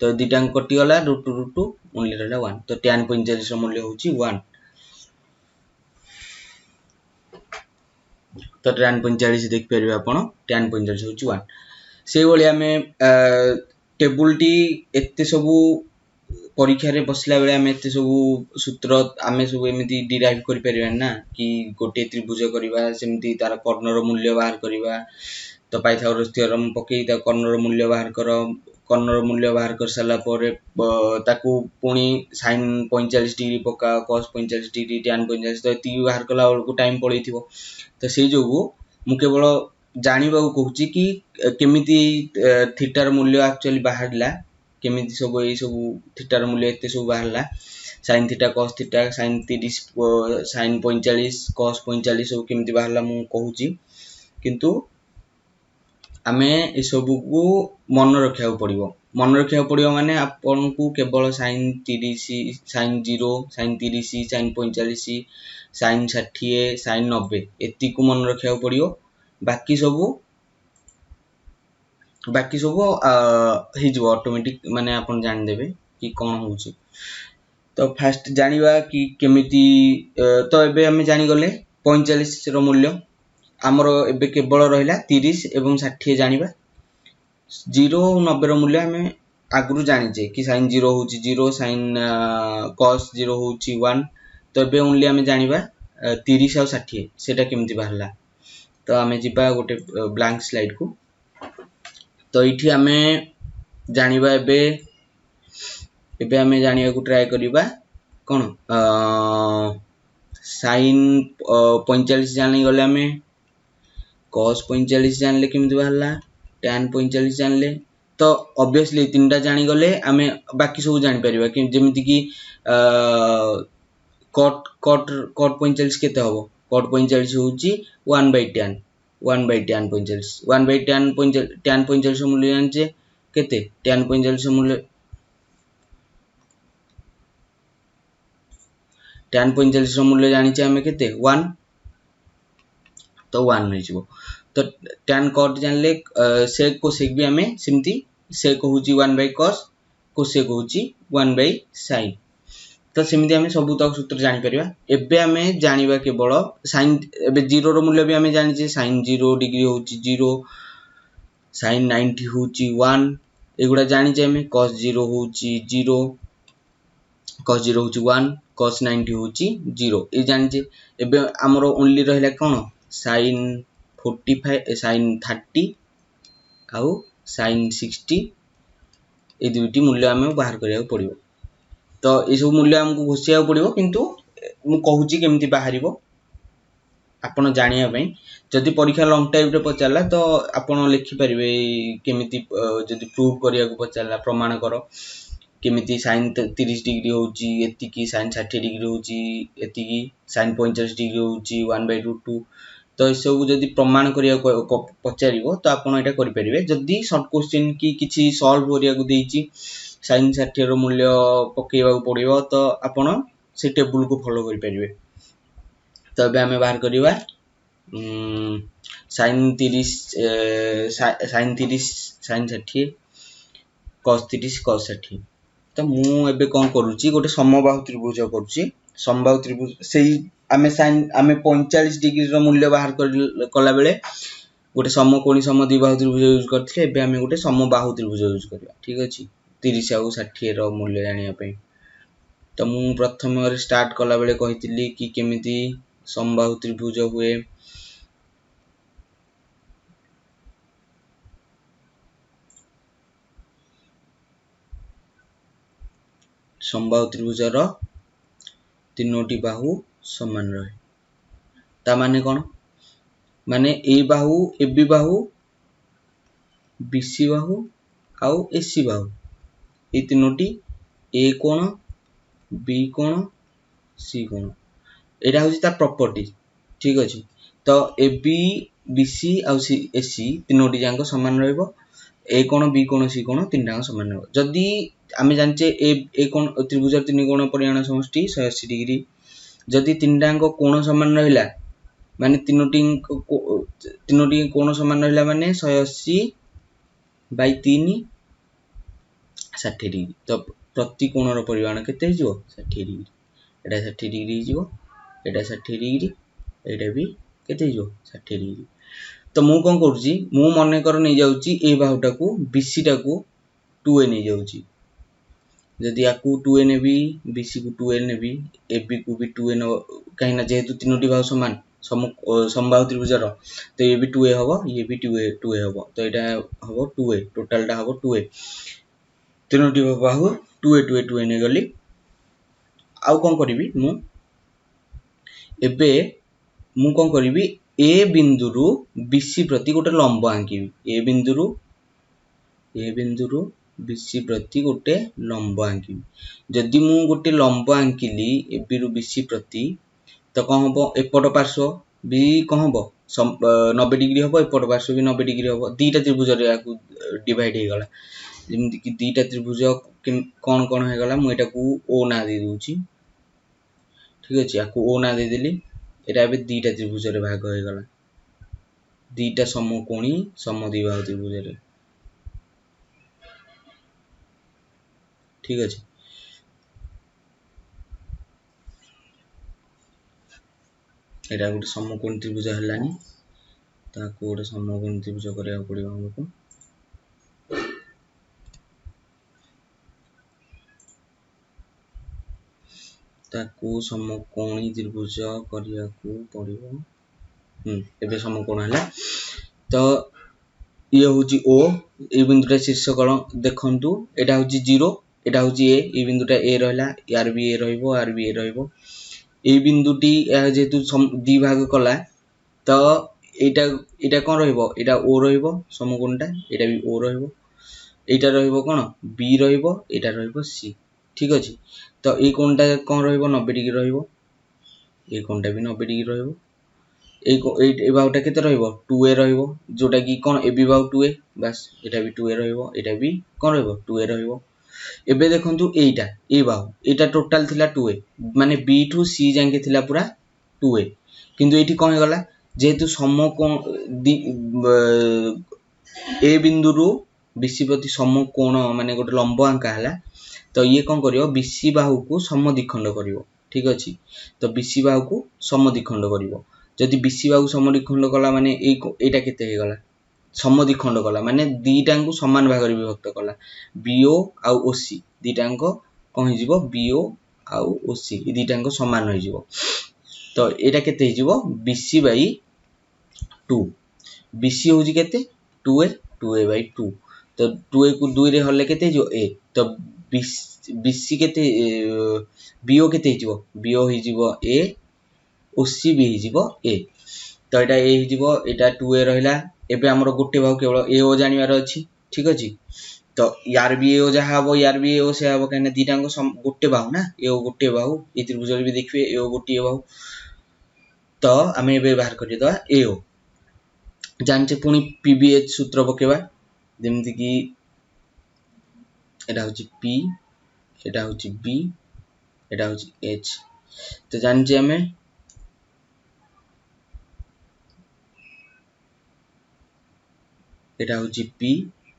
तो दिटांग कटि गला √2 ओनली रहला 1 तो tan 45 रो मूल्य होची 1 तो tan 45 देख परिबे आपण tan 45 होची 1 से बोली हमें टेबल टी एते सबु परीक्षा रे बसला बेले हमें एते सबु सूत्र हमें सब एमिति डिराइव करि परिबा ना कि गोटे त्रिभुज करिबा सेमति तार कॉर्नर मूल्य बाहर करिबा तो पाइथागोरस थ्योरम पकई ता कॉर्नर मूल्य बाहर करो कॉर्नर मूल्य बाहर कर साला परे ताकू पुनी sin 45 डिग्री पका cos 45 डिग्री tan 45 तो एति बाहर कला को टाइम पळैथिबो तो से जोगु मु केवल जानिबा को कहूची कि केमिति थीटा र मूल्य एक्चुअली बाहरला केमिति सब ए सब थीटा र मूल्य एते सब बाहरला sin theta cos theta sin 30 sin 45 cos 45 सब केमती बाहरला मु कहूची किंतु आमे ए सब को मन रखिया पड़िबो माने आपन को केवल sin 30 sin 0 sin 30 sin 45 sin 60 sin 90 एति को मन रखिया पड़िबो बाकी सब ही जो ऑटोमेटिक माने आपन जान देबे कि कोन होउची। तो फास्ट जानिबा कि केमिति तो एबे हम जानि गले 45 रो मूल्य हमरो एबे केवल रहिला 30 एवं 60 जानिबा 0 और 90 रो मूल्य हमें आगरु जानिचे कि sin 0 होउची 0 sin cos 0 होउची 1 तो एबे ओनली हमें जानिबा 30 और 60 सेटा केमिति बाहरला। तो हमें जिबा गोटे ब्लैंक स्लाइड को तो इठी हमें जानिबा एबे हमें जानिबा को ट्राई करिबा कोन sin 45 जानि गले हमें cos 45 जानले केमिति बाहरला tan 45 जानले तो ऑब्वियसली तीनटा जानि गले हमें बाकी सब जानि परिबा कि जेमिति कि cot 45 केते होबो cot 45 होउची 1/tan 45 1/tan 45 मूल्य जानचे केते tan 45 मूल्य tan 45 मूल्य जानिचे हमें केते 1 तो 1 नै जिवो तो tan cot जानले sec cosec भी हमें सिमती sec होउची 1/cos cosec होउची 1/sin तो सिमती हमें सब तक सूत्र जानि परिबा। एबे हमें जानिबा केवल sin एबे 0 रो मूल्य भी हमें जानिचे sin 0 डिग्री होउची 0 sin 90 होउची 1 एगुडा जानिचे हमें cos 0 होउची 0 cos 0 होउची 1 cos 90 होउची 0 ए जानिचे। एबे हमरो ओनली रहला कोन sin 45 sin 30 आउ sin 60 ए दुइटी मूल्य हमें बाहर करिया पड़िबो। तो ए सब मूल्य हमको घोषिया पड़िबो किंतु मु कहूची केमती बाहरिबो आपण जानिया पई जदि परीक्षा लॉन्ग टाइम रे पचारला तो आपण लिखि परिबे केमिति जदि प्रूव करिया को पचारला प्रमाण करो केमिति sin 30 डिग्री होउची एति की sin 60 डिग्री होउची एति की sin 45 डिग्री होउची 1/2 तो ए सब जदि प्रमाण करिया को पचारिबो तो आपण एटा करि परिबे। जदि शॉर्ट क्वेश्चन की किछि सॉल्व करिया को देइची sin 60 रो मूल्य पकेइबा को पड़िबो तो आपण से टेबल को फॉलो करि परिबे। तो बे हमें बाहर करिबा sin 30 sin 60 cos 30 cos 60 तो मु एबे कोन करूची गोटे समबाहु त्रिभुज करूची समबाहु त्रिभुज सेही हमें sin हमें 45 डिग्री रो मूल्य बाहर कला बेले गोटे समकोणी समद्विबाहु त्रिभुज यूज करथिले एबे हमें गोटे समबाहु त्रिभुज यूज करबा ठीक अछि 30 और 60 रो मूल्य जानिया पई। तो मु प्रथम रे स्टार्ट कला बेले कहितली कि केमिति समबाहु त्रिभुज हुए समबाहु त्रिभुजर तीनोटी बाहु समान रहे ता माने कोन माने ए बाहु एबी बाहु बीसी बाहु आउ एसी बाहु ए तीनोटी ए कोण बी कोण सी कोण एटा होची ता प्रॉपर्टी ठीक अछि। तो एबी बीसी आउ सी एसी तीनोटी जांको समान रहइबो ए कोण बी कोण सी कोण तीनटा समान रहइबो। जदी आमे जानचे ए कोण त्रिभुज तीन कोण परिमाण समष्टि 180 डिग्री जदी तीनटाको कोण समान रहिला माने तीनोटी कोण समान रहिला माने 180 बाय 3 60 डिग्री तो प्रति कोणर परिमाण केते हिजो 60 डिग्री एटा 60 डिग्री हिजो एटा 60 डिग्री एटा भी केते हिजो 60 डिग्री। तो मु कोन करूची मु मने कर नै जाउची ए बाहुटा को बीसी टा को 2a नै जाउची जदी आकू 2a नेबी बीसी को 2a नेबी एबी को भी 2a न कहिना जेहेतु तीनोटी बाहु समान समबाहु त्रिभुजर तो ये भी 2a हबो ये भी 2a हबो तो एटा हबो 2a टोटल टा हबो 2a तीनोटी बाहु 2a ने गली आउ कोन करिवि मु एबे मु कोन करिवि ए बिंदु रु बीसी प्रति गोटे लंब आंकिवि ए बिंदु रु BC प्रति गोटे लंब आंकी जदि मु गोटे लंब आंकिली AB रु BC प्रति तो कौन हम एपट पार्श्व भी कौन हम 90 डिग्री हम एपट पार्श्व भी 90 डिग्री हम दीटा त्रिभुज डिवाइड हो गला जमती कि दीटा त्रिभुज कौन कौन हो गला मुझे ओ ना दे दूची ठीक अच्छे या ओ ना दे देली एटा दीटा त्रिभुज भाग हो गला दीटा समकोणी समद्विबाहु त्रिभुज ठीक अच्छे एटा गोटे समकोणी त्रिभुज हलानी ताको गोटे समकोणी त्रिभुज करिया पड़िबो हमको ताको समकोणी त्रिभुज करिया पड़िबो एबे समकोण हला तो ये होची ओ ए बिंदुटा शीर्षकोण देखंतु एटा होची 0 एटा होची ए ए बिंदुटा ए रहला यार भी ए रहइबो आर भी ए रहइबो ए बिंदुटी जेतु दि भाग कला तो एटा एटा कोन रहइबो एटा ओ रहइबो समकोणटा एटा भी ओ रहइबो एटा रहइबो कोन बी रहइबो एटा रहइबो सी ठीक अछि तो ए कोणटा कोन रहइबो 90 डिग्री रहइबो ए कोणटा भी 90 डिग्री रहइबो ए बाहुटा केते रहइबो 2a रहइबो जोटा कि कोन ए बी बाहु 2a बस एटा भी 2a रहइबो एटा भी कोन रहइबो 2a रहइबो एबे देखंतु एटा ए बाहु एटा टोटल थिला 2a माने b टू c जांके थिला पूरा 2a किंतु एठी कोन हे गला जेतु समकोण ए बिंदु रु BC प्रति समकोण माने गोटे लंब आंका हला तो ये कोन करियो BC बाहु को समद्विखंड करियो ठीक अछि तो BC बाहु को समद्विखंड करियो जदि BC बाहु समद्विखंड कला माने एटा केते हे गला समद्विखंड कला माने दीटांको समान भाग रे विभक्त कला BO आउ OC दीटांको कोन हे जिवो BO आउ OC ई दीटांको समान होई जिवो तो एटा केते हे जिवो BC बाई 2 BC होजी केते 2a/2 तो 2a को 2 रे हले केते जो a तो BC केते BO केते हे जिवो BO हे जिवो a OC भी हे जिवो a तो एटा a हे जिवो एटा 2a रहला एबे हमरो गोटे बाहु केवल AO जानिवार अछि ठीक अछि तो यार भी AO जहा हबो यार भी AO से हबो कने दीटांको गोटे बाहु ना AO गोटे बाहु ए त्रिभुज भी देखिबे AO गोटे बाहु तो आमे एबे बाहर करि दवा AO जानचे पुनी PBH सूत्र पकेबा जेमति कि एटा होची P एटा होची B एटा होची H तो जानचे हमें एटा होची P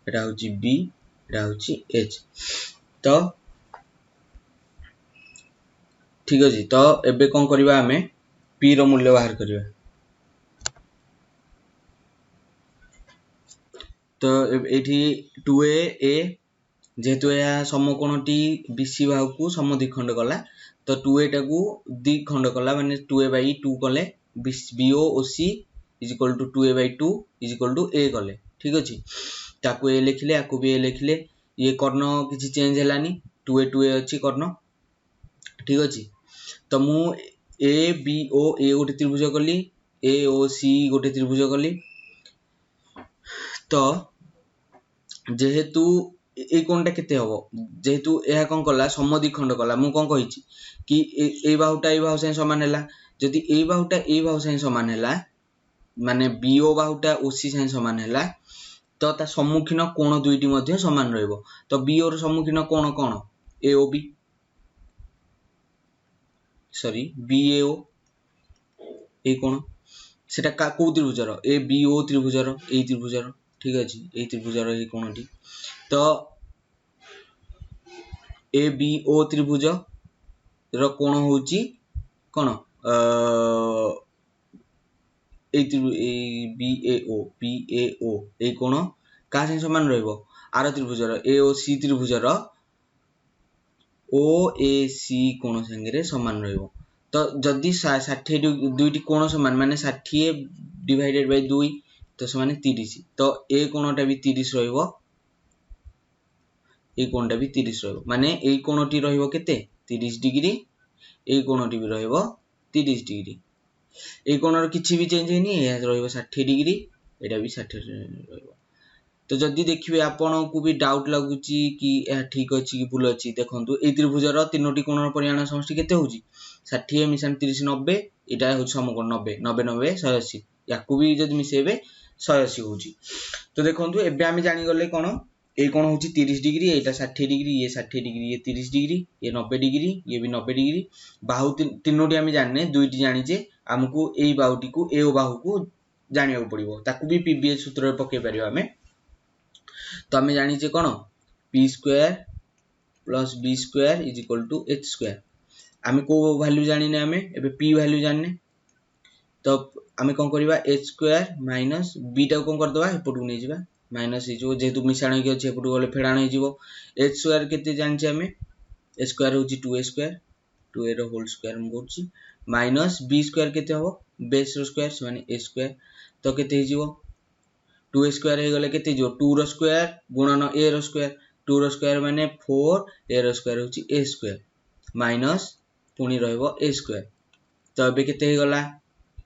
एटा होची B एटा होची H तो ठीक अछि तो एबे कोन करबा हमें P रो मूल्य बाहर करबा तो एठी 2a जेहेतु या समकोणटी BC बाहु को समद्विखंड कला तो 2a टा को द्विखंड कला माने 2a/2 कले BO OC = 2a/2 = a कले ठीक अछि ताको ए लिखले आको भी ए लिखले ये कर्ण किछि चेंज हलानी 2a 2a अछि कर्ण ठीक अछि तो मु ABO ए गोटे त्रिभुज कली AOC गोटे त्रिभुज कली तो जेहेतु ए कोणटा केते हबो जेहेतु एहा कोन कला समद्विखंड कला मु कोन कहिछि कि ए बाहुटा ए बाहु से समान हला जदि ए बाहुटा ए बाहु से समान हला माने BO बाहुटा OC से समान हला तो ता सम्मुखीन कोण दुईटी मध्ये समान रहइबो तो BO रो सम्मुखीन कोण कोण AOB सॉरी BAO ए कोण सेटा को त्रिभुजर ABO त्रिभुजर ए त्रिभुजर ठीक अछि ए त्रिभुजर ए कोणटी तो ABO त्रिभुज रो कोण होची कोण BAO ए कोण का से समान रहइबो आर त्रिभुजर AOC त्रिभुजर OAC कोण संगे समान रहइबो तो जदी 60 दुईटी कोण समान माने 60 डिवाइडेड बाय 2 तो समान 30 तो ए कोणटा भी 30 रहइबो ए कोणटा भी 30 रहइबो माने ए कोणटी रहइबो केते 30 डिग्री ए कोणटी भी रहइबो 30 डिग्री ए कोणर किछि भी चेंज हेनी ए रहइबो 60 डिग्री एटा भी 60 रहइबो तो जदि देखिए आपण को भी डाउट लगुची कि यह ठीक अच्छी कि भूल अच्छी देखो ये त्रिभुजर तीनोटी कोणर परिमाण समष्टि केते होची 60 मिशन 30 90 एटा हो समकोण 90 90 90 180 याकू भी जदि मिसेबे 180 होची। तो देखो एबे आम जानी गले कौन ये कौन हो 30 डिग्री एटा 60 डिग्री ये 60 डिग्री ये 30 डिग्री ये 90 डिग्री ये भी 90 डिग्री बाहु तीनोटी आम जाने दुईटी जानीचे आमको यही बाहुटी को ए बाहु को जाना पड़ो ताकू भी पीबीएच सूत्र पकई पार आम। तो आम जानीचे कौन P square plus B square is equal to H square आम को वैल्यू जाने आम ए पी वैल्यू जाने तो आम कौन करवा एच स्क्वायर माइनस बी टा कौन करदे एपट को नहीं माइनस हो जेहेतु मिशाण की अच्छे एपट गले फेड़ाण हो एच स्क्वायर के जाने आम ए स्क्वायर हूँ 2a square 2a whole square मुझे माइनस बी स्क्वायर के हम बेस स्क्वायर से माने ए स्क्वायर तो केते 2a स्क्वायर हो गले केते 2 रो स्क्वायर गुणन a रो स्क्वायर 2 रो स्क्वायर माने 4 a रो स्क्वायर होची a स्क्वायर माइनस पुणी रहइबो a स्क्वायर तो एबे केते हो गला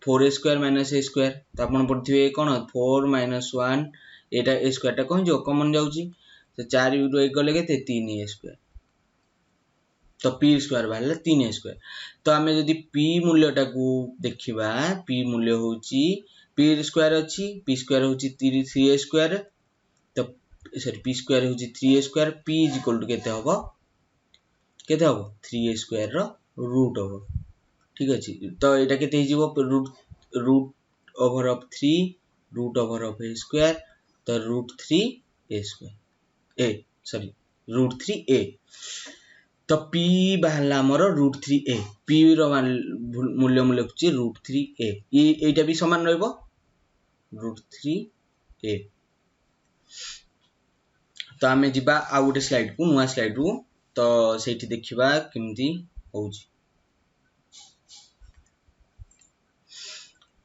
4a square minus a square तो आपन पड़थिबे कोन 4 माइनस 1 एटा a स्क्वायर टा कोन जो कॉमन जाउची तो 4 रो 1 गले केते 3a स्क्वायर तो p स्क्वायर बाहरला 3a स्क्वायर तो आमे जदी p मूल्यटा को देखिबा p मूल्य होची p स्क्वायर अछि p स्क्वायर होची 3a स्क्वायर तो सॉरी p स्क्वायर होची 3a square p is equal to केते हबो 3a स्क्वायर रो रूट हबो ठीक अछि तो एटा केते हिजिबो root over of 3 root over of a square तो root 3a square a sorry root 3a तो p बाहरला हमर रूट 3a p रो मूल्य मूल्य होची रूट 3a एटा भी समान रहइबो रूट 3a तो आमे जिबा आ गोटे स्लाइड को नुआ स्लाइड को तो सेठी देखिबा केमती होउची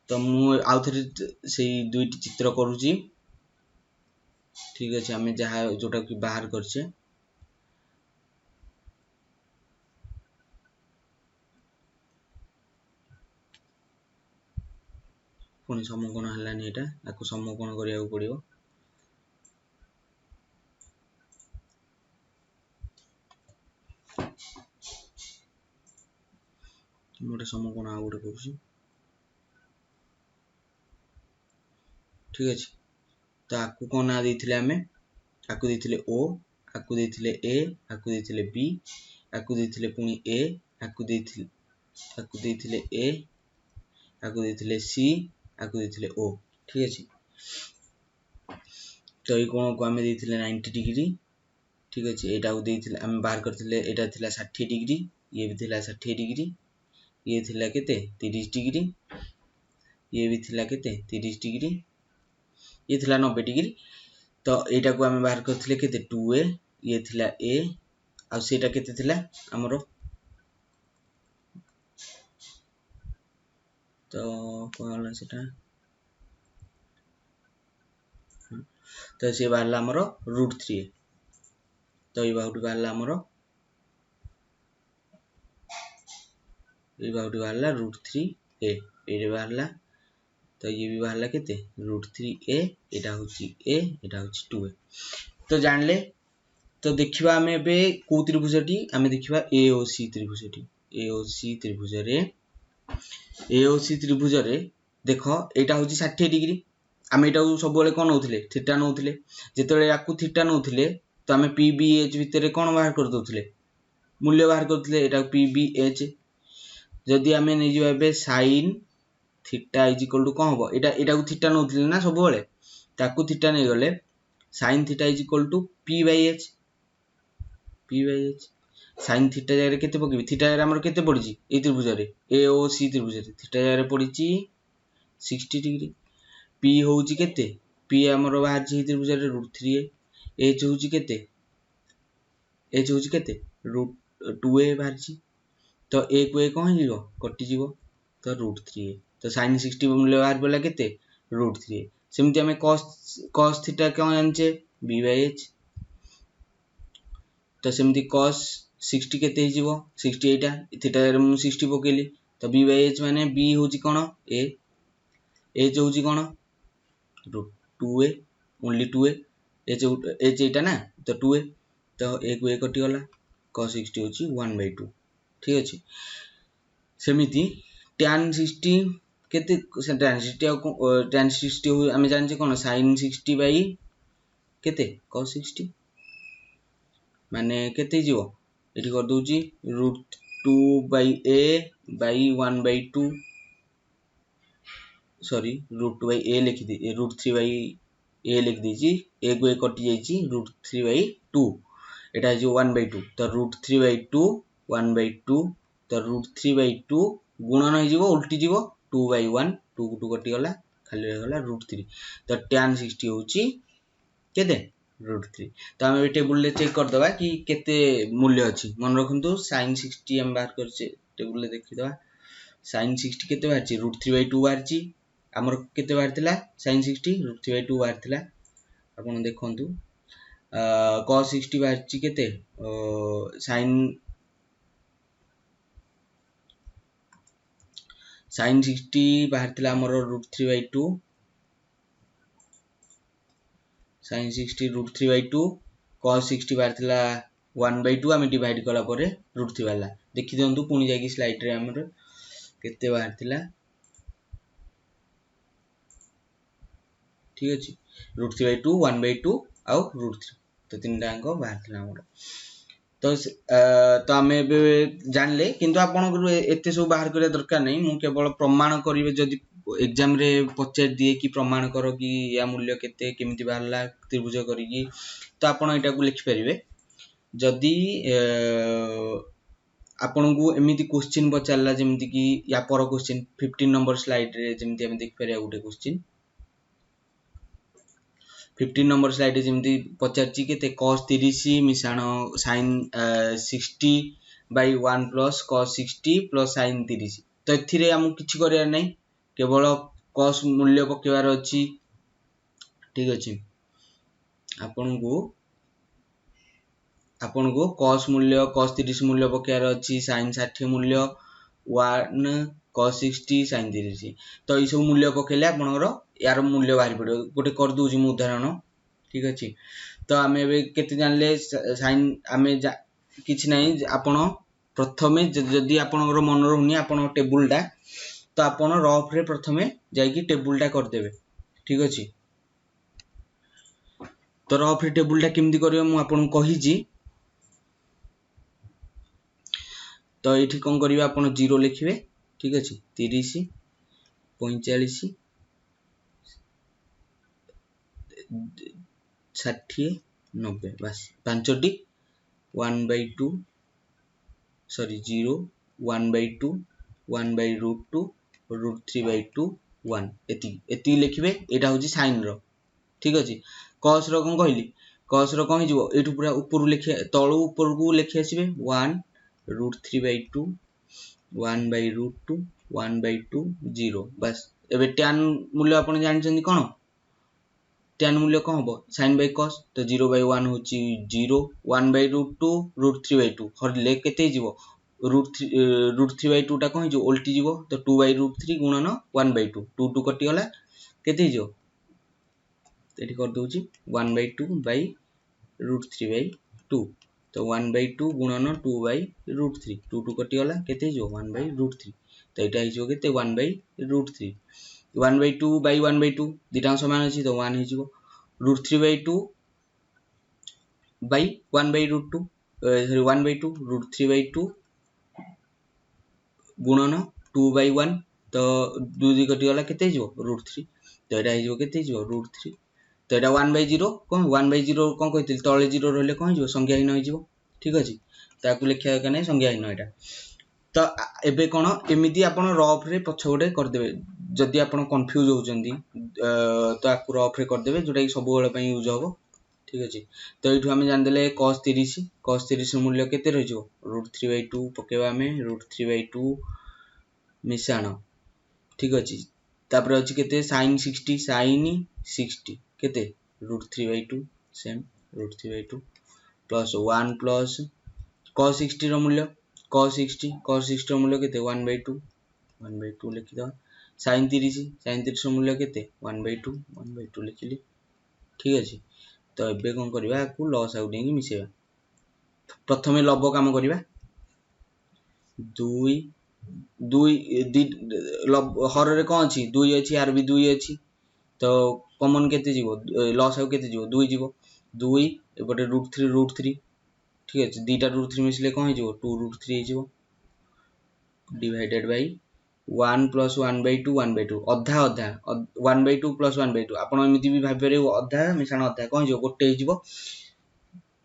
तो मु आउ थरे से दुईटी चित्र करूची ठीक अछि आमे जहा जोटा कि बाहर करछे पुणी समकोण हलानी एटा आकु समकोण करिया पड़िबो मोटे समकोण आ गोटे करूची ठीक अछि तो आकु कोन ना देथिले आमे आकु देथिले o आकु देथिले a आकु देथिले b आकु देथिले पुणी a आकु देथिले a आकु देथिले c आकु देथिले o ठीक अछि तो ई कोन को आमे देथिले 90 डिग्री ठीक अछि एटा को देथिले आमे बाहर करथिले एटा थिला 60 डिग्री ये भी थिला 60 डिग्री ये थिला केते 30 डिग्री ये भी थिला केते 30 डिग्री ये थिला 90 डिग्री तो एटा को आमे बाहर करथिले केते 2a ये थिला a आ सेटा केते थिला हमरो तो कोला सेटा तो से बाहरला हमरो रूट 3a तो ई बाहुटी बाहरला हमरो ये बाहुटी बाहरला रूट 3a एरे बाहरला तो ये भी बाहरला केते रूट 3a एटा होची a एटा होची 2a तो जानले तो देखिबा हमें बे को त्रिभुजटी हमें देखिबा AOC त्रिभुजटी AOC त्रिभुज रे AOC त्रिभुज रे देखो एटा होची 60 डिग्री आमे एटा सब बेले कोन होथिले थीटा नोथिले जेतेबेले याकू थीटा नोथिले तो आमे PBH भितरे कोन बाहर कर दोथिले मूल्य बाहर करथिले एटा PBH जदि आमे नै जिबा बे sin theta is equal to कोन हबो एटा को थीटा नोथिले ना सब बेले ताकू थीटा नै गले sin theta is equal to P/H sin theta जगह केते पकिबी थीटा जगह हमर केते पडिची ए त्रिभुज रे AOC त्रिभुज रे थीटा जगह पडिची 60 डिग्री P होउची केते P हमर बाहर छी त्रिभुज रे रूट 3a H होउची केते रूट 2a बाहर छी तो a को a कोन हिजो कटि जीवो तो रूट 3a तो sin 60 मूल्य बाहर पला केते रूट 3a सेमति हमें cos थीटा कोन जानचे B/H तो सेमति cos 60 केते हिजो 60 एटा थीटा रे मु 60 पकेली तो B/H माने B होउची कोन a H होउची कोन root 2a only 2a H एटा ना तो 2a तो ए को ए कटिगला cos 60 होची 1/2 ठीक अछि सेमिति tan 60 केते tan 60 आमे जानि कोन sin 60 बाई केते cos 60 माने केते जीवो एठी कर दोची √2/a बाई 1/2 सॉरी √2/a लिखि दी √3/a लिखि दीची a को a कटि जाईची √3/2 एटा जो 1/2 तो √3/2 1/2 तो √3/2 गुणन हो जीवो उल्टी जीवो 2/1 2 को 2 कटि गला खाली रह गला √3 तो tan 60 होची केते √3 तो हम टेबल ले चेक कर दबा कि केते मूल्य अछि मन रखंतु sin 60 हम बाहर करछे टेबल ले देखि दबा sin 60 केते बाहरची √3/2 बाहरची हमर केते बाहरतिला sin 60 √3/2 बाहरतिला आपण देखंतु cos 60 बाहरची केते sin 60 बाहरतिला हमर √3/2 sin 60 √3/2 cos 60 बाहरतिला 1/2 आमे डिवाइड कला परे √3 वाला देखि दियंतु पुनी जाकी स्लाइड रे हमर केते बाहरतिला ठीक अछि √3/2 1/2 आउ √3 तो तीनटा अंक बाहरतिला हमर तो आमे बे जानले किंतु आपन एते सब बाहर करे दरकार नै मु केवल प्रमाण करिवे जदि एग्जाम रे पचार दिए कि प्रमाण करो कि या मूल्य केते केमिति बाहरला त्रिभुज करी कि तो आपन एटा को लिखि परिवे जदि आपन को एमिति क्वेश्चन पचारला जेमिति कि या पर क्वेश्चन 15 नंबर स्लाइड रे जेमिति हम देख परिया गुटे क्वेश्चन 15 नंबर स्लाइड जेमिति पचारची केते cos 30 मिसाण sin 60 by 1 plus cos 60 plus sin 30 तो एथिरे हम किछि करिया नै केवल cos मूल्य पकेबार अछि ठीक अछि आपन को cos मूल्य cos 30 मूल्य पकेबार अछि sin 60 मूल्य 1 cos 60 sin 30 तो ई सब मूल्य पकेले आपनरो यार मूल्य बाहर पड़ो गोटे कर दूची मु उदाहरण ठीक अछि तो आमे बे केते जानले sin आमे किछि नै आपण प्रथमे जदि आपनरो मन रहउनी आपण टेबुल टा तो आपण रफ रे प्रथमे जाई कि टेबुल टा कर देबे ठीक अछि तो रफ रे टेबुल टा केमति करिवे मु आपण कहिजी तो एठी कोन करिवे आपण 0 लिखिबे ठीक अछि 30 45 60 90 बस पांचटी 1/2 सॉरी 0 1/2 1/√2 √3/2 1 एती लिखिबे एटा होची sin रो ठीक अछि cos रो कोन कहली cos रो कोन हिजो एठु पूरा ऊपर लिखे तळु ऊपर को लिखि आसीबे 1 √3/2 1/√2 1/2 0 बस एबे tan मूल्य आपण जानि कोन tan मूल्य कोन हो sin by cos तो 0/1 होची 0 1/√2 √3/2 हरले केते जीवो √3/2 टा कोन जो उल्टी जीवो तो 2/√3 गुणन 1/2 2 2 कटि गला केते जो एठी कर दोची 1/2 by √3/2 तो 1/2 गुणन 2/√3 2 2 कटि गला केते जो 1/√3 तो एटा हिजो केते 1/√3 1/2 by 1/2 दिटा समान अछि तो 1 हि जिवो √3/2 by 1/√2 सॉरी 1/2 √3/2 गुणन 2/1 तो 2 2 कटि गला केते जिवो √3 तो एटा हि जिवो केते जिवो √3 तो एटा 1/0 कोन 1/0 कोन कहितल तळे 0 रहले कोन जिवो संज्ञाहीन होई जिवो ठीक अछि ताकू लिखिया का नै संज्ञाहीन एटा तो एबे कोन एमिति आपण रफ रे पछगोडे कर देबे जदि आपण कंफ्यूज होउचंदी तो आकु रफ रे कर देबे जोटा कि सब बेले पई यूज होबो ठीक अछि तो एठु हम जान देले cos 30 मूल्य केते रहि जो √3/2 पकेबा में √3/2 मिसाण ठीक अछि तापर अछि केते sin 60 केते √3/2 सेम √3/2 प्लस 1 प्लस cos 60 रो मूल्य cos 60 रो मूल्य केते 1/2 लिखि दो sin 30 रो मूल्य केते 1/2 लिखिली ठीक अछि तो एबे कौन करवा को लस आउ डेंगी मिसेबा प्रथमे लब काम करवा 2 2 हर रे कौन अछि 2 अछि आर भी 2 अछि तो कॉमन केते जीवो लस आउ केते जीवो 2 जीवो 2 एपटे √3 ठीक अछि दीटा √3 मिसले कौन हो जीवो 2√3 हो जीवो डिवाइडेड बाय 1 + 1/2 1/2 अधा अधा 1/2 + 1/2 आपण एमिति भी भाबी रे अधा मिसाण अधा कौन जीवो गोटे हो जीवो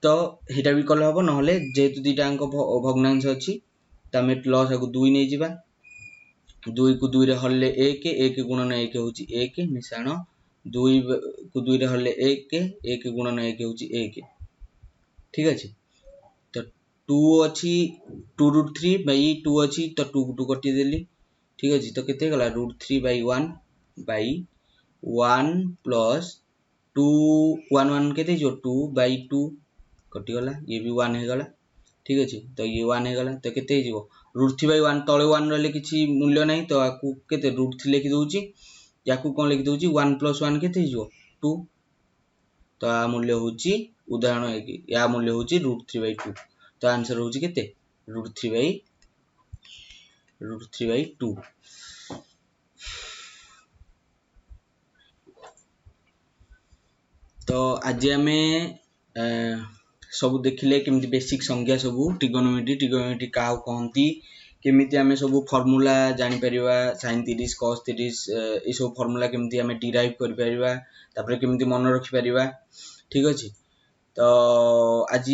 तो हेटा भी कल हबो नहले जेतु दीटा अंक भग्नांश अछि तमे लस आगु 2 नै जिबा 2 को 2 रे हल्ले 1 1 गुणन 1 होची 1 मिसाण 2 को 2 रे हल्ले 1 1 गुणन 1 होची 1 ठीक अछि तो 2 अछि 2√3/2 अछि तो 2 को 2 कटि देली ठीक अछि तो केते गला √3/1 बाय 1 प्लस 2 1 1 केते जो 2/2 कटि गला ये भी 1 हे गला ठीक अछि तो ये 1 हे गला तो केते जीवो √3/1 तळे 1 रहले किछि मूल्य नाही तो आकु केते √3 लिखि दोउची याकु कोन लिखि दोउची 1 + 1 केते जीवो 2 तो आ मूल्य होची उदाहरण 1 या मूल्य होची √3/2 तो आंसर होची केते √3/2 तो आज हमें सब देखिले केमिति बेसिक संख्या सब ट्रिगोनोमेट्री का कहंती केमिति हमें सब फार्मूला जानि परिबा sin 30 cos 30 ए सब फार्मूला केमिति हमें डिराइव करि परिबा तापर केमिति मन रखि परिबा ठीक अछि तो आज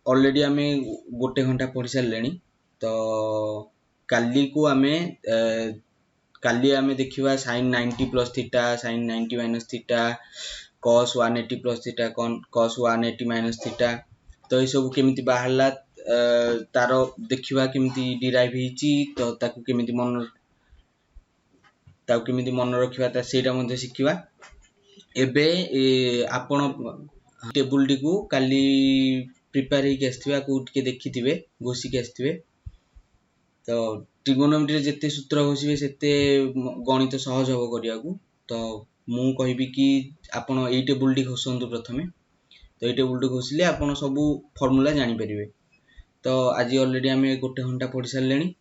ऑलरेडी हमें गोटे घंटा पढ़ि सारलेनी तो काली को हमें काली हमें देखिबा sin 90 + theta sin 90 - theta cos 180 + theta cos 180 - theta तो ये सब केमिति बाहरला तारो देखिबा केमिति डिराइव हिची तो ताकू केमिति मन रखिबा ता सेटा मध्ये सिखिबा एबे आपण टेबल टी को काली प्रिपेयर ही के आस्थिबा को टिके देखिथिबे घोसी के आस्थिबे तो ट्रिगोनोमेट्री जेते सूत्र घोसीबे सेते गणित सहज हो करिया को तो मु कहिबी कि आपण एई टेबल टी घोसंतु प्रथमे तो एई टेबल टी घोसले आपण सब फार्मूला जानि परिबे तो आज ऑलरेडी हमें गोटे घंटा पढ़ि सारलेनी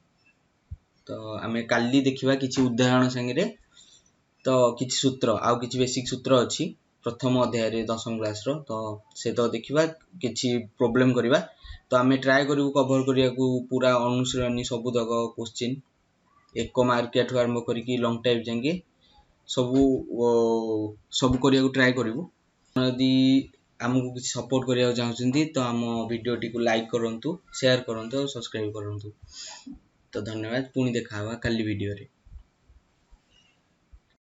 तो हमें काली देखिबा किछि उदाहरण संगे तो किछि सूत्र आउ किछि बेसिक सूत्र अछि प्रथम अध्याय रे 10th क्लास रो तो से तो देखिबा किछि प्रॉब्लम करिबा तो हमें ट्राई करिवु कवर करिया को पूरा अनुसरणी सब दग क्वेश्चन 1 मार्क के ठु आरंभ करी कि लॉन्ग टाइप जांगे सब करिया को ट्राई करिवु यदि हमको कुछ सपोर्ट करिया चाहउछंती तो हम वीडियो टी को लाइक करंतु शेयर करंतु और सब्सक्राइब करंतु तो धन्यवाद पुणी देखा हवा काली वीडियो रे।